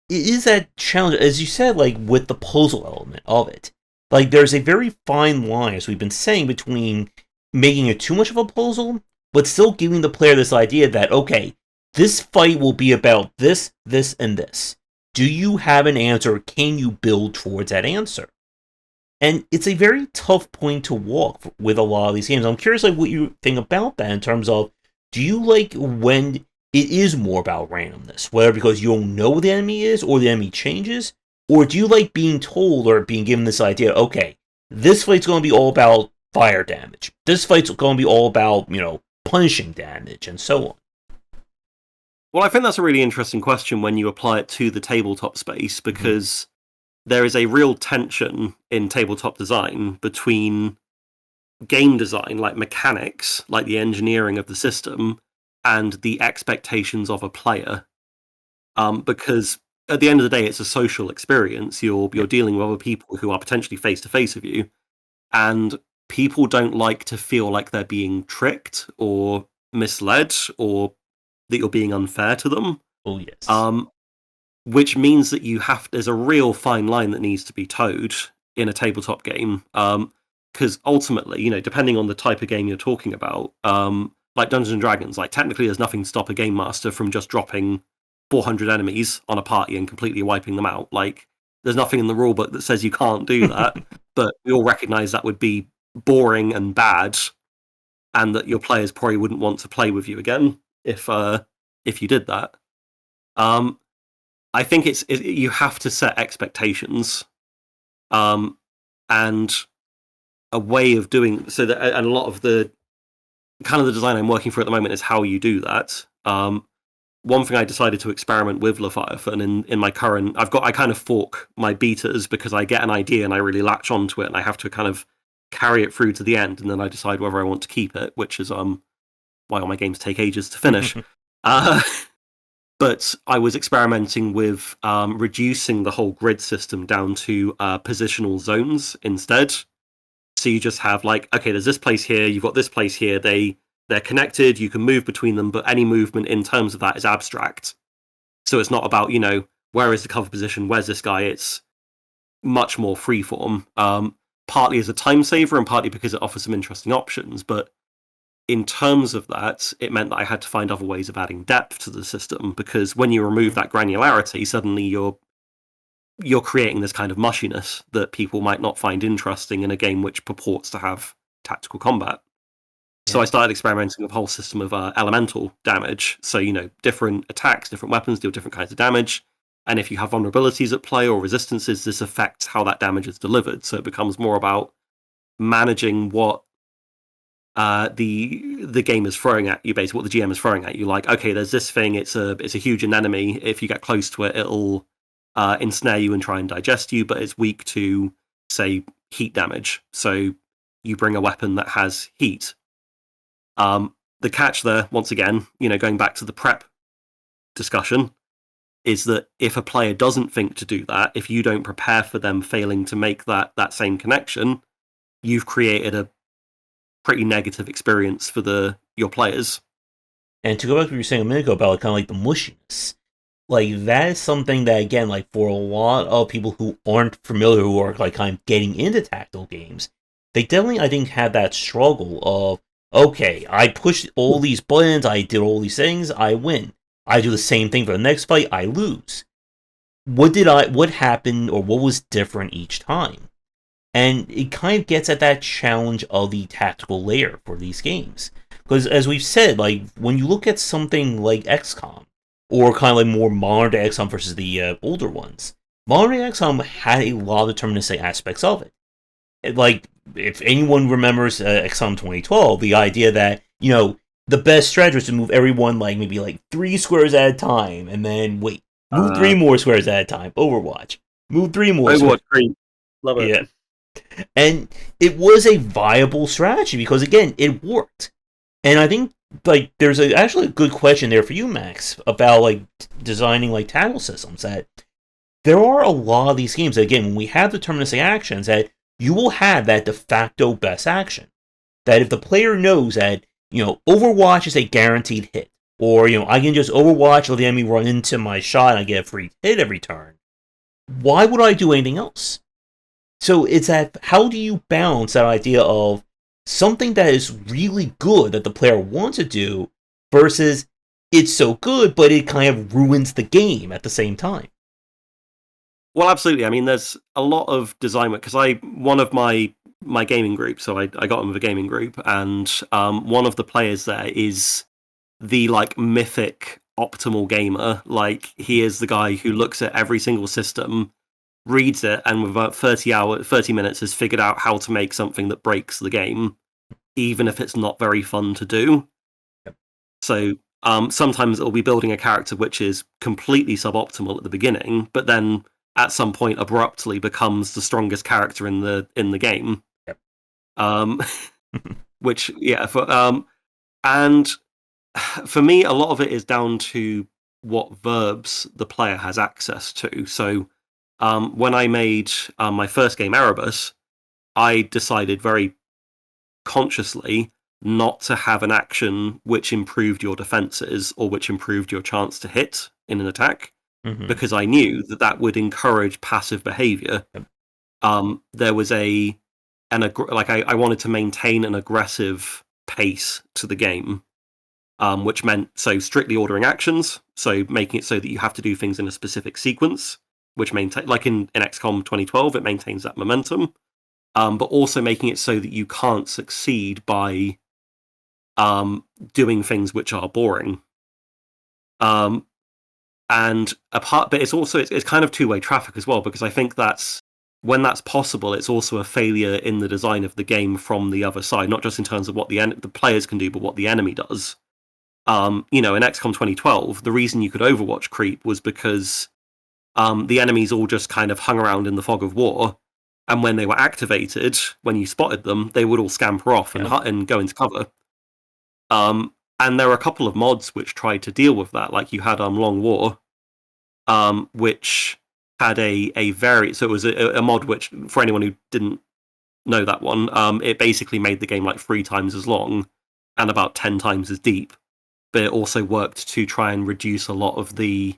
it is that challenge, as you said, like, with the puzzle element of it. Like, there's a very fine line, as we've been saying, between making it too much of a puzzle, but still giving the player this idea that, okay, this fight will be about this, this, and this. Do you have an answer? Can you build towards that answer? And it's a very tough point to walk with a lot of these games. I'm curious, like, what you think about that in terms of, do you like when it is more about randomness, whether because you don't know what the enemy is or the enemy changes, or do you like being told or being given this idea, okay, this fight's going to be all about fire damage. This fight's going to be all about, punishing damage, and so on. Well, I think that's a really interesting question when you apply it to the tabletop space, because there is a real tension in tabletop design between game design, like mechanics, like the engineering of the system, and the expectations of a player. Because at the end of the day, it's a social experience. You're dealing with other people who are potentially face to face with you, and people don't like to feel like they're being tricked or misled, or that you're being unfair to them. Oh yes. Which means that there's a real fine line that needs to be towed in a tabletop game. Because ultimately, depending on the type of game you're talking about, like Dungeons and Dragons, like, technically there's nothing to stop a game master from just dropping 400 enemies on a party and completely wiping them out. Like, there's nothing in the rulebook that says you can't do that, but we all recognize that would be boring and bad, and that your players probably wouldn't want to play with you again if you did that. I think you have to set expectations, and a way of doing so that, and a lot of the kind of the design I'm working for at the moment is how you do that. One thing I decided to experiment with Leviathan in my current, I kind of fork my betas because I get an idea and I really latch onto it, and I have to kind of carry it through to the end, and then I decide whether I want to keep it, which is why all my games take ages to finish. But I was experimenting with reducing the whole grid system down to positional zones instead. So you just have like, okay, there's this place here, you've got this place here. They're connected. You can move between them, but any movement in terms of that is abstract. So it's not about where is the cover position, where's this guy. It's much more freeform. Partly as a time saver and partly because it offers some interesting options. But in terms of that, it meant that I had to find other ways of adding depth to the system, because when you remove that granularity, suddenly you're creating this kind of mushiness that people might not find interesting in a game which purports to have tactical combat. So I started experimenting with a whole system of elemental damage. So, different attacks, different weapons deal different kinds of damage. And if you have vulnerabilities at play or resistances, this affects how that damage is delivered. So it becomes more about managing what the game is throwing at you, basically what the GM is throwing at you. Like, okay, there's this thing, it's a huge enemy. If you get close to it, it'll ensnare you and try and digest you, but it's weak to, say, heat damage. So you bring a weapon that has heat. The catch there, once again, going back to the prep discussion, is that if a player doesn't think to do that, if you don't prepare for them failing to make that same connection, you've created a pretty negative experience for your players. And to go back to what you were saying a minute ago about kind of like the mushiness, like that is something that, again, like for a lot of people who aren't familiar, who are like kind of getting into tactical games, they definitely, I think, have that struggle of, okay, I pushed all these buttons, I did all these things, I win. I do the same thing for the next fight, I lose. What happened, or what was different each time? And it kind of gets at that challenge of the tactical layer for these games. Because as we've said, like when you look at something like XCOM, or kind of like more modern day XCOM versus the older ones, modern day XCOM had a lot of deterministic aspects of it. Like, if anyone remembers XCOM 2012, the idea that, the best strategy is to move everyone like maybe like 3 squares at a time, and then wait, move 3 more squares at a time. Overwatch. Move 3 more Overwatch squares. 3. Love it. Yeah. And it was a viable strategy because, again, it worked. And I think like there's actually a good question there for you, Max, about like designing like tactical systems. That there are a lot of these games that, again, when we have deterministic actions, that you will have that de facto best action. That if the player knows that, Overwatch is a guaranteed hit, or, I can just Overwatch, let the enemy run into my shot, and I get a free hit every turn, why would I do anything else? So it's that, how do you balance that idea of something that is really good that the player wants to do versus it's so good, but it kind of ruins the game at the same time? Well, absolutely. I mean, there's a lot of design work, because one of my gaming group, so I got in with a gaming group, and one of the players there is the like mythic optimal gamer. Like, he is the guy who looks at every single system, reads it, and with about 30 minutes has figured out how to make something that breaks the game, even if it's not very fun to do. Yep. So sometimes it'll be building a character which is completely suboptimal at the beginning, but then at some point abruptly becomes the strongest character in the game. Yep. Which, yeah, and for me, a lot of it is down to what verbs the player has access to. So when I made my first game, Erebus, I decided very consciously not to have an action which improved your defenses or which improved your chance to hit in an attack, because I knew that would encourage passive behavior. Yep. There was I wanted to maintain an aggressive pace to the game, which meant strictly ordering actions, so making it so that you have to do things in a specific sequence, which maintain, like in XCOM 2012, it maintains that momentum, but also making it so that you can't succeed by doing things which are boring. And but it's kind of two-way traffic as well, because I think when that's possible, it's also a failure in the design of the game from the other side, not just in terms of what the players can do, but what the enemy does. In XCOM 2012, the reason you could Overwatch creep was because the enemies all just kind of hung around in the fog of war, and when they were activated, when you spotted them, they would all scamper off and go into cover. And there were a couple of mods which tried to deal with that, like you had Long War, which had so it was a mod which, for anyone who didn't know that one. It basically made the game like 3 times as long and about 10 times as deep, but it also worked to try and reduce a lot of the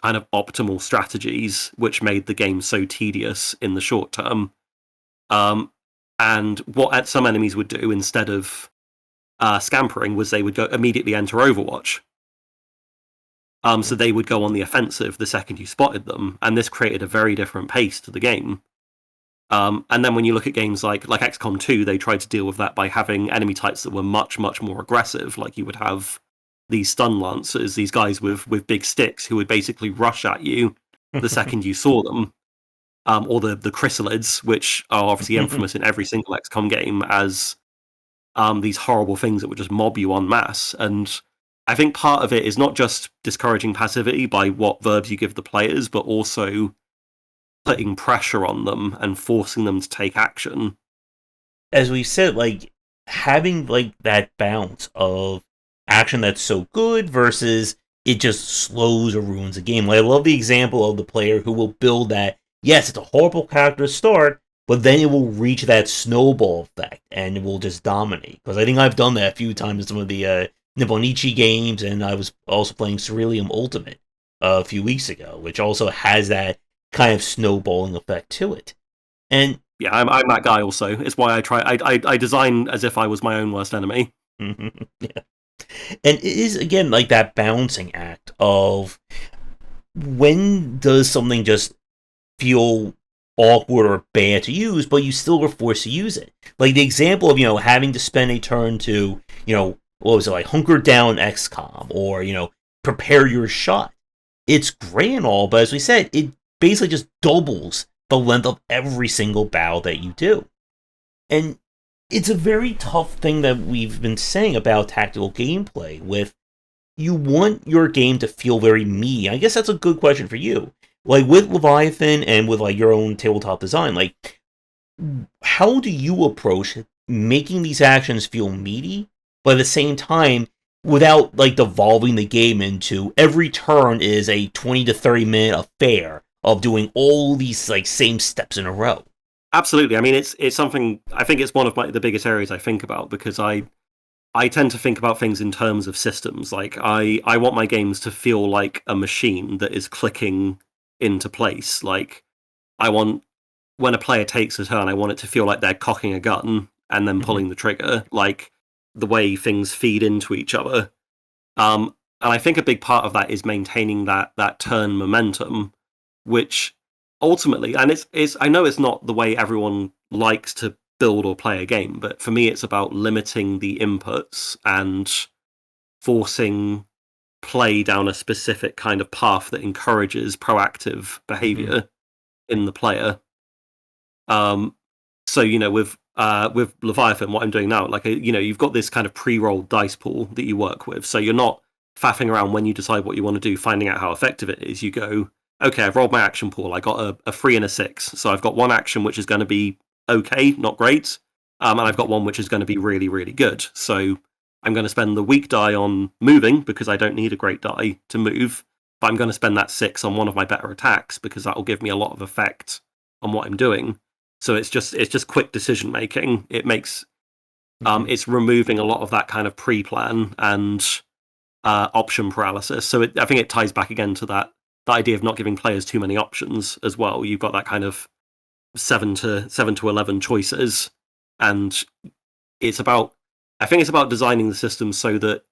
kind of optimal strategies, which made the game so tedious in the short term. And what some enemies would do instead of scampering was they would go immediately enter Overwatch. So they would go on the offensive the second you spotted them, and this created a very different pace to the game. And then when you look at games like XCOM 2, they tried to deal with that by having enemy types that were much, much more aggressive. Like you would have these stun lancers, these guys with big sticks who would basically rush at you the second you saw them. Or the chrysalids, which are obviously infamous in every single XCOM game as these horrible things that would just mob you en masse. And I think part of it is not just discouraging passivity by what verbs you give the players, but also putting pressure on them and forcing them to take action. As we said, like having like that balance of action that's so good versus it just slows or ruins a game. Like I love the example of the player who will build that. Yes, it's a horrible character to start, but then it will reach that snowball effect and it will just dominate. Because I think I've done that a few times in some of the Nipponichi games, and I was also playing Ceruleum Ultimate a few weeks ago, which also has that kind of snowballing effect to it. And yeah, I'm that guy also. It's why I design as if I was my own worst enemy. yeah. And it is, again, like that balancing act of when does something just feel awkward or bad to use, but you still are forced to use it. Like the example of, having to spend a turn to, what was it, like hunker down XCOM or, prepare your shot. It's great and all, but as we said, it basically just doubles the length of every single battle that you do. And it's a very tough thing that we've been saying about tactical gameplay with you want your game to feel very me. I guess that's a good question for you. Like with Leviathan and with like your own tabletop design, like how do you approach making these actions feel meaty, but at the same time without like devolving the game into every turn is a 20 to 30-minute affair of doing all these like same steps in a row? Absolutely. I mean, it's something. I think it's one of the biggest areas I think about because I tend to think about things in terms of systems. Like I want my games to feel like a machine that is clicking into place. Like I want when a player takes a turn, I want it to feel like they're cocking a gun and then pulling the trigger. Like the way things feed into each other. And I think a big part of that is maintaining that turn momentum, which ultimately, and it's I know it's not the way everyone likes to build or play a game, but for me it's about limiting the inputs and forcing play down a specific kind of path that encourages proactive behavior in the player. So with Leviathan, what I'm doing now, like you've got this kind of pre-rolled dice pool that you work with, so you're not faffing around when you decide what you want to do, finding out how effective it is. You go, okay, I've rolled my action pool. I got a 3 and a 6, so I've got one action which is going to be okay, not great, and I've got one which is going to be really, really good. So I'm going to spend the weak die on moving because I don't need a great die to move, but I'm going to spend that 6 on one of my better attacks because that will give me a lot of effect on what I'm doing. So it's just quick decision making. It makes it's removing a lot of that kind of pre-plan and option paralysis. So I think it ties back again to that idea of not giving players too many options as well. You've got that kind of 7 to 11 choices, and I think it's about designing the system so that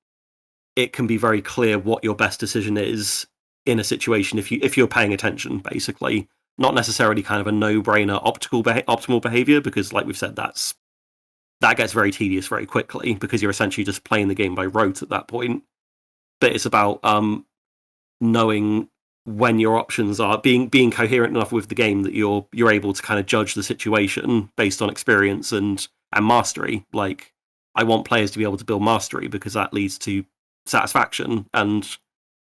it can be very clear what your best decision is in a situation if you're paying attention, basically. Not necessarily kind of a no-brainer optimal behavior, because like we've said, that gets very tedious very quickly because you're essentially just playing the game by rote at that point. But it's about knowing when your options are being coherent enough with the game that you're able to kind of judge the situation based on experience and mastery. Like I want players to be able to build mastery because that leads to satisfaction and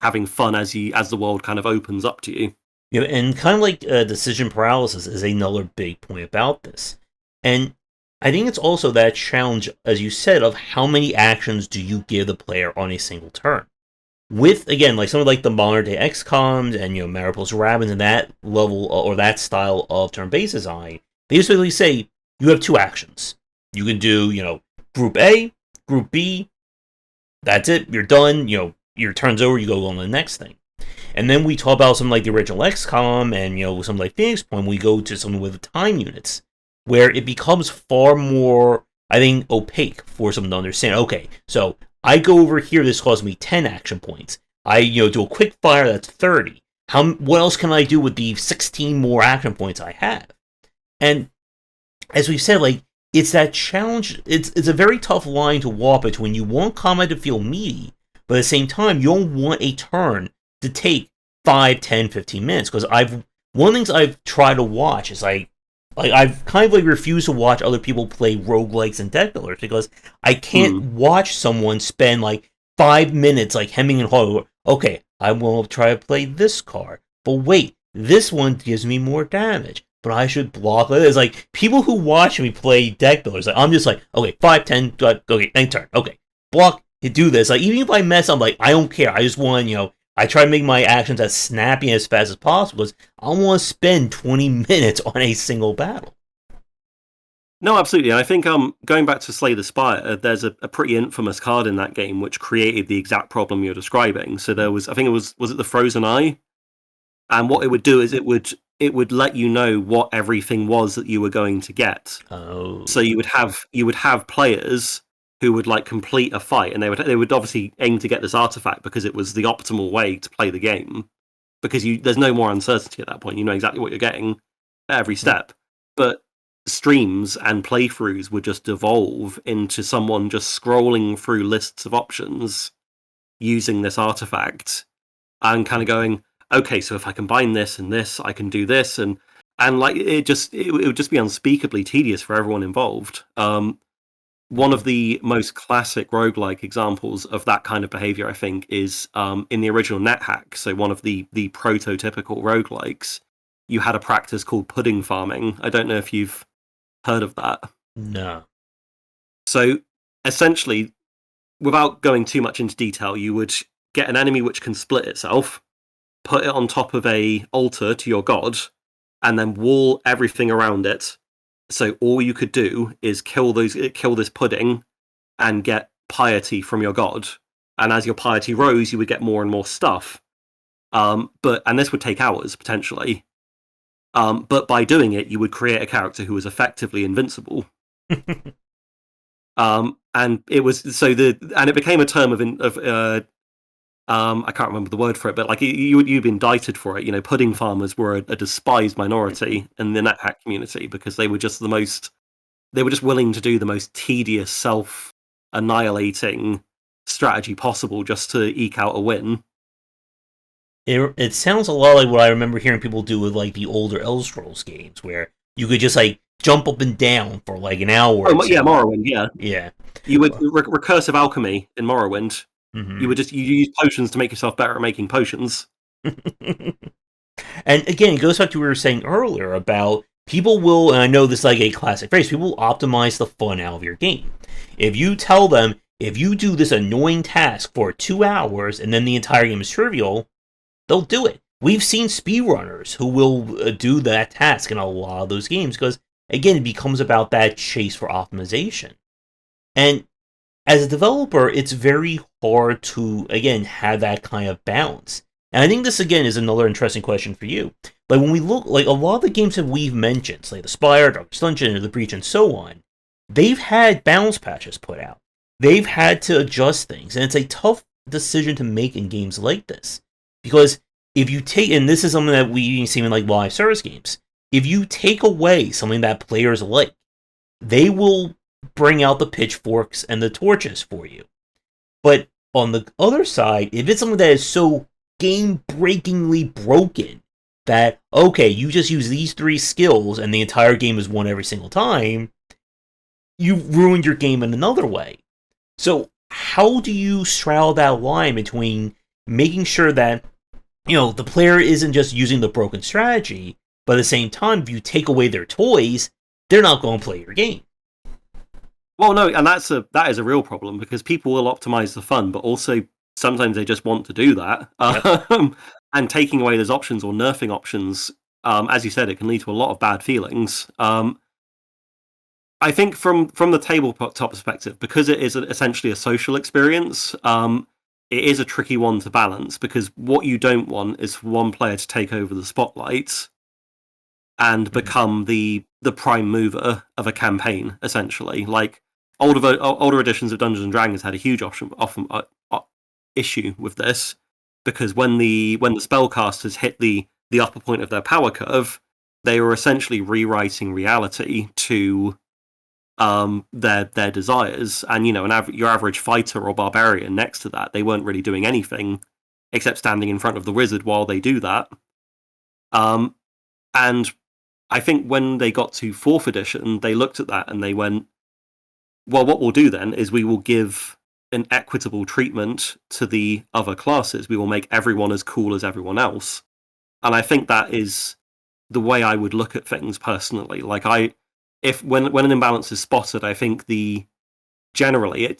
having fun as the world kind of opens up to you. And kind of like decision paralysis is another big point about this. And I think it's also that challenge, as you said, of how many actions do you give the player on a single turn. With, again, like some of like the modern day XCOMs and Mariposa Rabbids and that level or that style of turn-based design, they basically say you have two actions. You can do, Group A, Group B. That's it. You're done. Your turn's over. You go on to the next thing. And then we talk about something like the original XCOM and, something like Phoenix Point. We go to something with time units where it becomes far more, I think, opaque for someone to understand. Okay, so I go over here. This costs me 10 action points. I, do a quick fire. That's 30. What else can I do with the 16 more action points I have? And as we've said, like, it's that challenge. It's a very tough line to walk between you want combat to feel meaty, but at the same time, you don't want a turn to take 5, 10, 15 minutes. Because one of the things I've tried to watch is I've kind of like refused to watch other people play roguelikes and deck builders because I can't watch someone spend like 5 minutes like hemming and hawing. Okay, I will try to play this card, but wait, this one gives me more damage. But I should block it. It's like people who watch me play deck builders. Like, I'm just like, okay, 5, 10, okay, end turn. Okay, block, do this. Like, even if I mess up, like, I don't care. I just want, I try to make my actions as snappy and as fast as possible because I want to spend 20 minutes on a single battle. No, absolutely. I think going back to Slay the Spire, there's a pretty infamous card in that game which created the exact problem you're describing. So there was, I think was it the Frozen Eye? And what it would do is it would let you know what everything was that you were going to get. Oh. So you would have players who would like complete a fight, and they would obviously aim to get this artifact because it was the optimal way to play the game. Because there's no more uncertainty at that point. You know exactly what you're getting at every step. But streams and playthroughs would just devolve into someone just scrolling through lists of options using this artifact and kind of going, okay, so if I combine this and this, I can do this, and like it would just be unspeakably tedious for everyone involved. One of the most classic roguelike examples of that kind of behavior, I think, is in the original NetHack. So one of the prototypical roguelikes, you had a practice called pudding farming. I don't know if you've heard of that. No. So essentially, without going too much into detail, you would get an enemy which can split itself, put it on top of a altar to your god, and then wall everything around it. So all you could do is kill this pudding and get piety from your god. And as your piety rose, you would get more and more stuff. And this would take hours potentially. But by doing it, you would create a character who was effectively invincible. And it became a term of I can't remember the word for it, but like you'd be indicted for it. Pudding farmers were a despised minority in the NetHack community because they were just willing to do the most tedious, self-annihilating strategy possible just to eke out a win. It sounds a lot like what I remember hearing people do with like the older Elder Scrolls games, where you could just like jump up and down for like an hour. Yeah, Morrowind. Yeah. You would recursive alchemy in Morrowind. Mm-hmm. You use potions to make yourself better at making potions. And again, it goes back to what we were saying earlier about people will, and I know this is like a classic phrase, people will optimize the fun out of your game. If you tell them, if you do this annoying task for 2 hours and then the entire game is trivial, they'll do it. We've seen speedrunners who will do that task in a lot of those games because, again, it becomes about that chase for optimization. And as a developer, it's very hard to, again, have that kind of balance. And I think this, again, is another interesting question for you. Like, when we look, like, a lot of the games that we've mentioned, like The Spire, Darkest Dungeon, The Breach, and so on, they've had balance patches put out. They've had to adjust things, and it's a tough decision to make in games like this. Because if you take, and this is something that we see in, like, live service games, if you take away something that players like, they will bring out the pitchforks and the torches for you. But on the other side, if it's something that is so game-breakingly broken that, okay, you just use these 3 skills and the entire game is won every single time, you ruined your game in another way. So how do you straddle that line between making sure that, the player isn't just using the broken strategy, but at the same time, if you take away their toys, they're not going to play your game? Well, no, and that is a real problem because people will optimize the fun, but also sometimes they just want to do that. Yep. And taking away those options or nerfing options, as you said, it can lead to a lot of bad feelings. I think from the tabletop perspective, because it is essentially a social experience, it is a tricky one to balance, because what you don't want is for one player to take over the spotlight and Mhm. become the prime mover of a campaign. Essentially, like older editions of Dungeons and Dragons had a huge often issue with this, because when the spellcasters hit the upper point of their power curve, they were essentially rewriting reality to their desires. And your average fighter or barbarian next to that, they weren't really doing anything except standing in front of the wizard while they do that. And I think when they got to 4th edition, they looked at that and they went, well, what we'll do then is we will give an equitable treatment to the other classes. We will make everyone as cool as everyone else. And I think that is the way I would look at things personally. Like, if when an imbalance is spotted, I think generally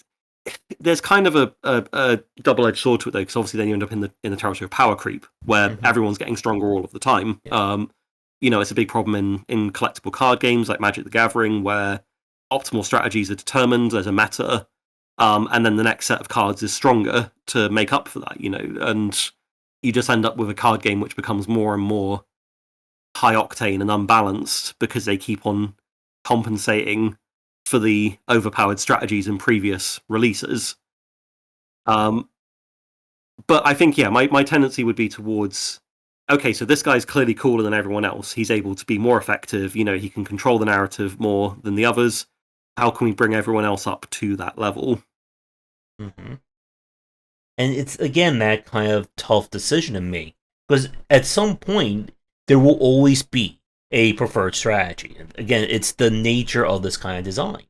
there's kind of a double-edged sword to it, though, because obviously then you end up in the territory of power creep, where Mhm. everyone's getting stronger all of the time. Yeah. It's a big problem in collectible card games like Magic the Gathering, where optimal strategies are determined, there's a meta, and then the next set of cards is stronger to make up for that, and you just end up with a card game which becomes more and more high octane and unbalanced because they keep on compensating for the overpowered strategies in previous releases. Um, but I think, yeah, my tendency would be towards, okay, so this guy's clearly cooler than everyone else. He's able to be more effective. He can control the narrative more than the others. How can we bring everyone else up to that level? Hmm. And it's again that kind of tough decision to make, because at some point there will always be a preferred strategy. Again, it's the nature of this kind of design.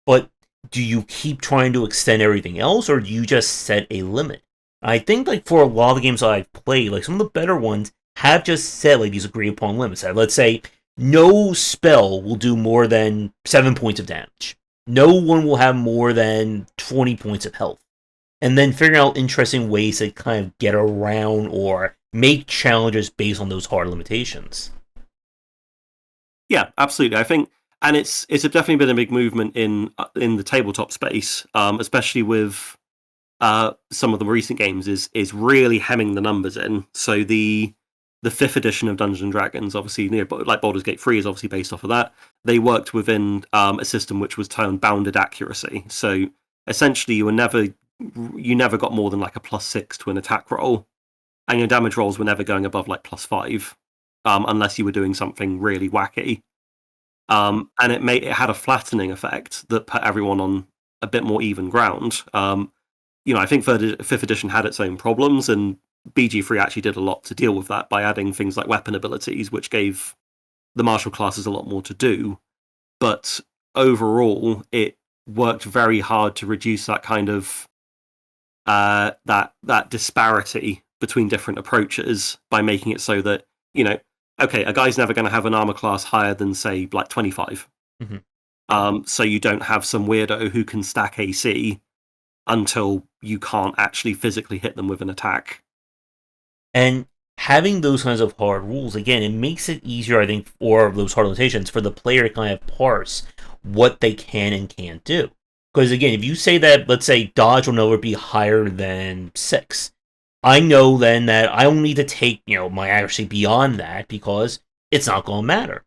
But do you keep trying to extend everything else, or do you just set a limit? I think like for a lot of the games I've played, like some of the better ones have just set like these agreed upon limits. Let's say no spell will do more than 7 points of damage. No one will have more than 20 points of health. And then figuring out interesting ways to kind of get around or make challenges based on those hard limitations. Yeah, absolutely. I think, and it's definitely been a big movement in the tabletop space, especially with some of the recent games, is really hemming the numbers in. So the 5th edition of Dungeons and Dragons, obviously, like Baldur's Gate 3 is obviously based off of that. They worked within a system which was termed bounded accuracy. So essentially, you never got more than like a +6 to an attack roll, and your damage rolls were never going above like +5, unless you were doing something really wacky. And it had a flattening effect that put everyone on a bit more even ground. I think 5th edition had its own problems, and BG3 actually did a lot to deal with that by adding things like weapon abilities, which gave the martial classes a lot more to do. But overall, it worked very hard to reduce that kind of that disparity between different approaches by making it so that, okay, a guy's never going to have an armor class higher than, say, like 25. Mm-hmm. So you don't have some weirdo who can stack AC until you can't actually physically hit them with an attack. And having those kinds of hard rules, again, it makes it easier, I think, for those hard limitations for the player to kind of parse what they can and can't do. Because again, if you say that, let's say, dodge will never be higher than 6, I know then that I don't need to take, my accuracy beyond that because it's not going to matter.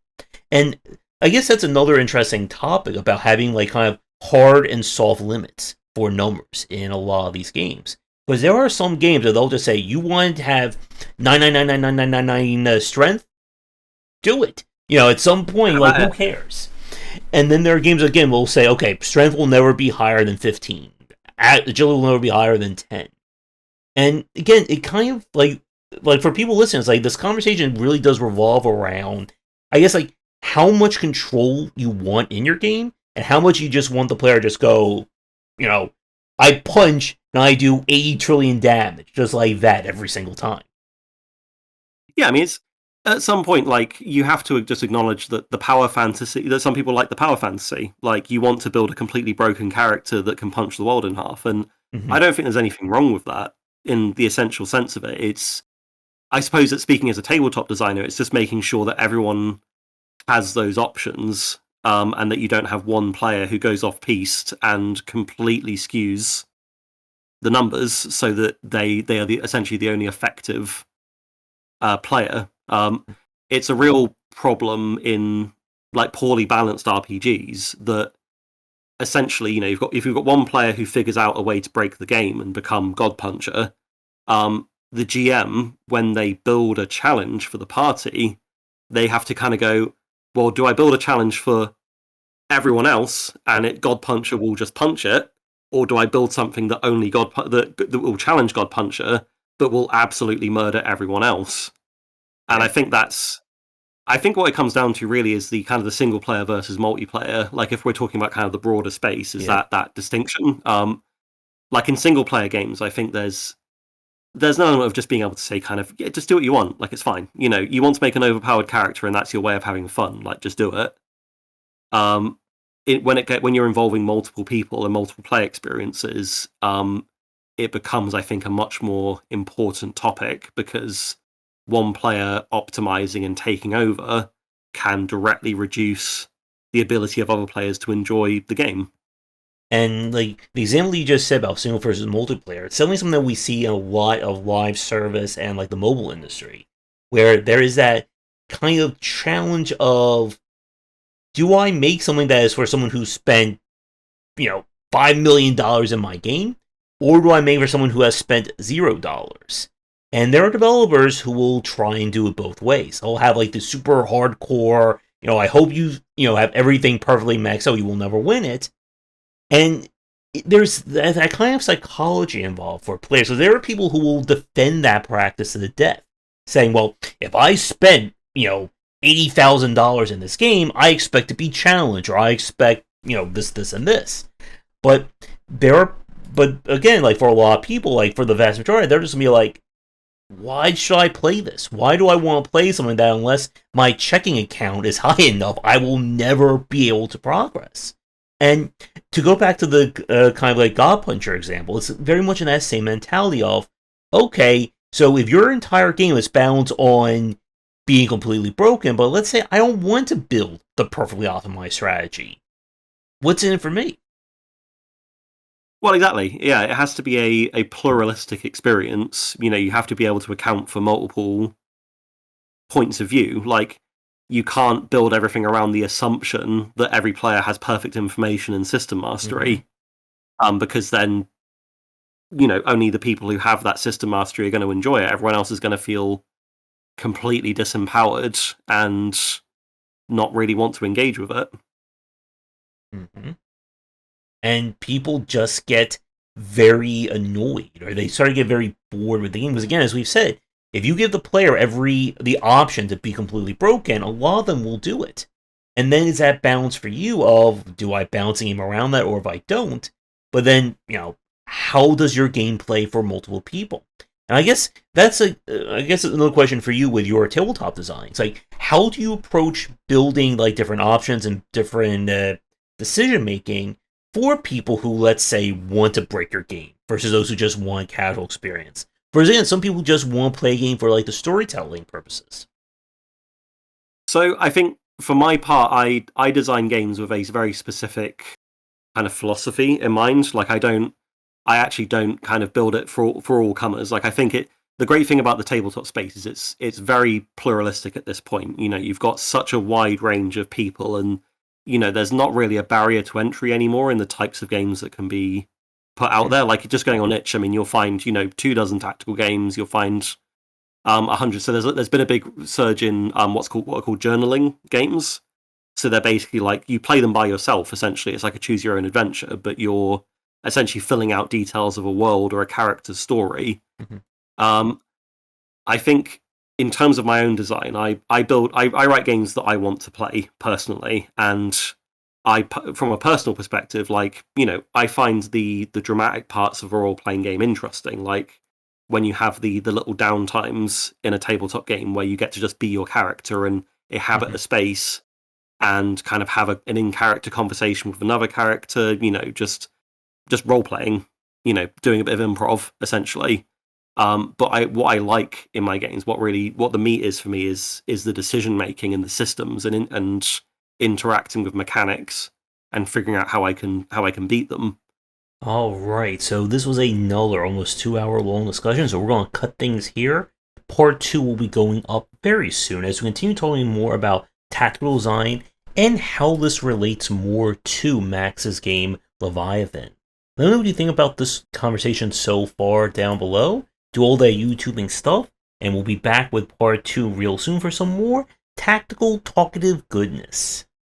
And I guess that's another interesting topic about having like kind of hard and soft limits for numbers in a lot of these games. Because there are some games that they'll just say, you want to have 9999999 strength? Do it. At some point, like, who cares? And then there are games, again, will say, okay, strength will never be higher than 15. Agility will never be higher than 10. And again, it kind of, like for people listening, it's like this conversation really does revolve around, I guess, like, how much control you want in your game, and how much you just want the player to just go, I punch and I do 80 trillion damage, just like that every single time. Yeah, I mean, it's at some point, like, you have to just acknowledge that that some people like the power fantasy. Like, you want to build a completely broken character that can punch the world in half. And Mm-hmm. I don't think there's anything wrong with that in the essential sense of it. I suppose that speaking as a tabletop designer, it's just making sure that everyone has those options and that you don't have one player who goes off piste and completely skews the numbers, so that they are essentially the only effective player. It's a real problem in like poorly balanced RPGs that essentially, if you've got one player who figures out a way to break the game and become God Puncher, the GM, when they build a challenge for the party, they have to kind of go, well, do I build a challenge for everyone else and God Puncher will just punch it, or do I build something that only that will challenge God Puncher but will absolutely murder everyone else? And Yeah. I think what it comes down to really is the kind of the single player versus multiplayer. Like if we're talking about kind of the broader space, is Yeah. that distinction? Like in single player games, I think there's an element of just being able to say kind of, yeah, just do what you want. Like it's fine. You want to make an overpowered character and that's your way of having fun. Like just do it. When you're involving multiple people and multiple play experiences, it becomes, I think, a much more important topic, because one player optimizing and taking over can directly reduce the ability of other players to enjoy the game. And like the example you just said about single versus multiplayer, it's certainly something that we see in a lot of live service and like the mobile industry, where there is that kind of challenge of, do I make something that is for someone who spent, $5 million in my game, or do I make for someone who has spent $0? And there are developers who will try and do it both ways. They'll have like the super hardcore, I hope you have everything perfectly maxed out, you will never win it. And there's that kind of psychology involved for players. So there are people who will defend that practice to the death, saying, well, if I spent, $80,000 in this game, I expect to be challenged, or I expect, this, and this. But but again, like for a lot of people, like for the vast majority, they're just gonna be like, why should I play this? Why do I want to play something that, unless my checking account is high enough, I will never be able to progress? And to go back to the kind of like God Puncher example, it's very much in that same mentality of, okay, so if your entire game is bound on being completely broken, but let's say I don't want to build the perfectly optimized strategy, what's in it for me? Well, exactly. Yeah, it has to be a pluralistic experience. You have to be able to account for multiple points of view. Like, you can't build everything around the assumption that every player has perfect information and system mastery, because then, only the people who have that system mastery are going to enjoy it. Everyone else is going to feel completely disempowered and not really want to engage with it. Mm-hmm. And people just get very annoyed, or they start to get very bored with the game. Because again, as we've said, if you give the player the option to be completely broken, a lot of them will do it. And then it's that balance for you of, do I balance the game around that, or if I don't? But then, how does your game play for multiple people? And I guess that's another question for you with your tabletop designs. Like, how do you approach building like different options and different decision making for people who, let's say, want to break your game versus those who just want a casual experience? For example, some people just want to play a game for like the storytelling purposes. So I think for my part, I design games with a very specific kind of philosophy in mind. Like I actually don't kind of build it for all comers. Like I think the great thing about the tabletop space is it's very pluralistic at this point. You've got such a wide range of people, and there's not really a barrier to entry anymore in the types of games that can be put out there. Like just going on itch, I mean, you'll find 24 tactical games. You'll find 100. So there's been a big surge in what are called journaling games. So they're basically like, you play them by yourself. Essentially, it's like a choose your own adventure, but you're essentially filling out details of a world or a character's story. Mm-hmm. I think in terms of my own design, I write games that I want to play personally, and from a personal perspective, like I find the dramatic parts of a role playing game interesting, like when you have the little downtimes in a tabletop game where you get to just be your character and inhabit a space and kind of have an in character conversation with another character, just role playing, doing a bit of improv essentially. But what I like in my games, what the meat is for me is the decision making and the systems, and interacting with mechanics and figuring out how I can beat them. All right, so this was another almost 2 hour long discussion, so we're going to cut things here. Part 2 will be going up very soon as we continue talking more about tactical design and how this relates more to Max's game Leviathan. Let me know what you think about this conversation so far down below. Do all that YouTubing stuff, and we'll be back with part 2 real soon for some more tactical talkative goodness.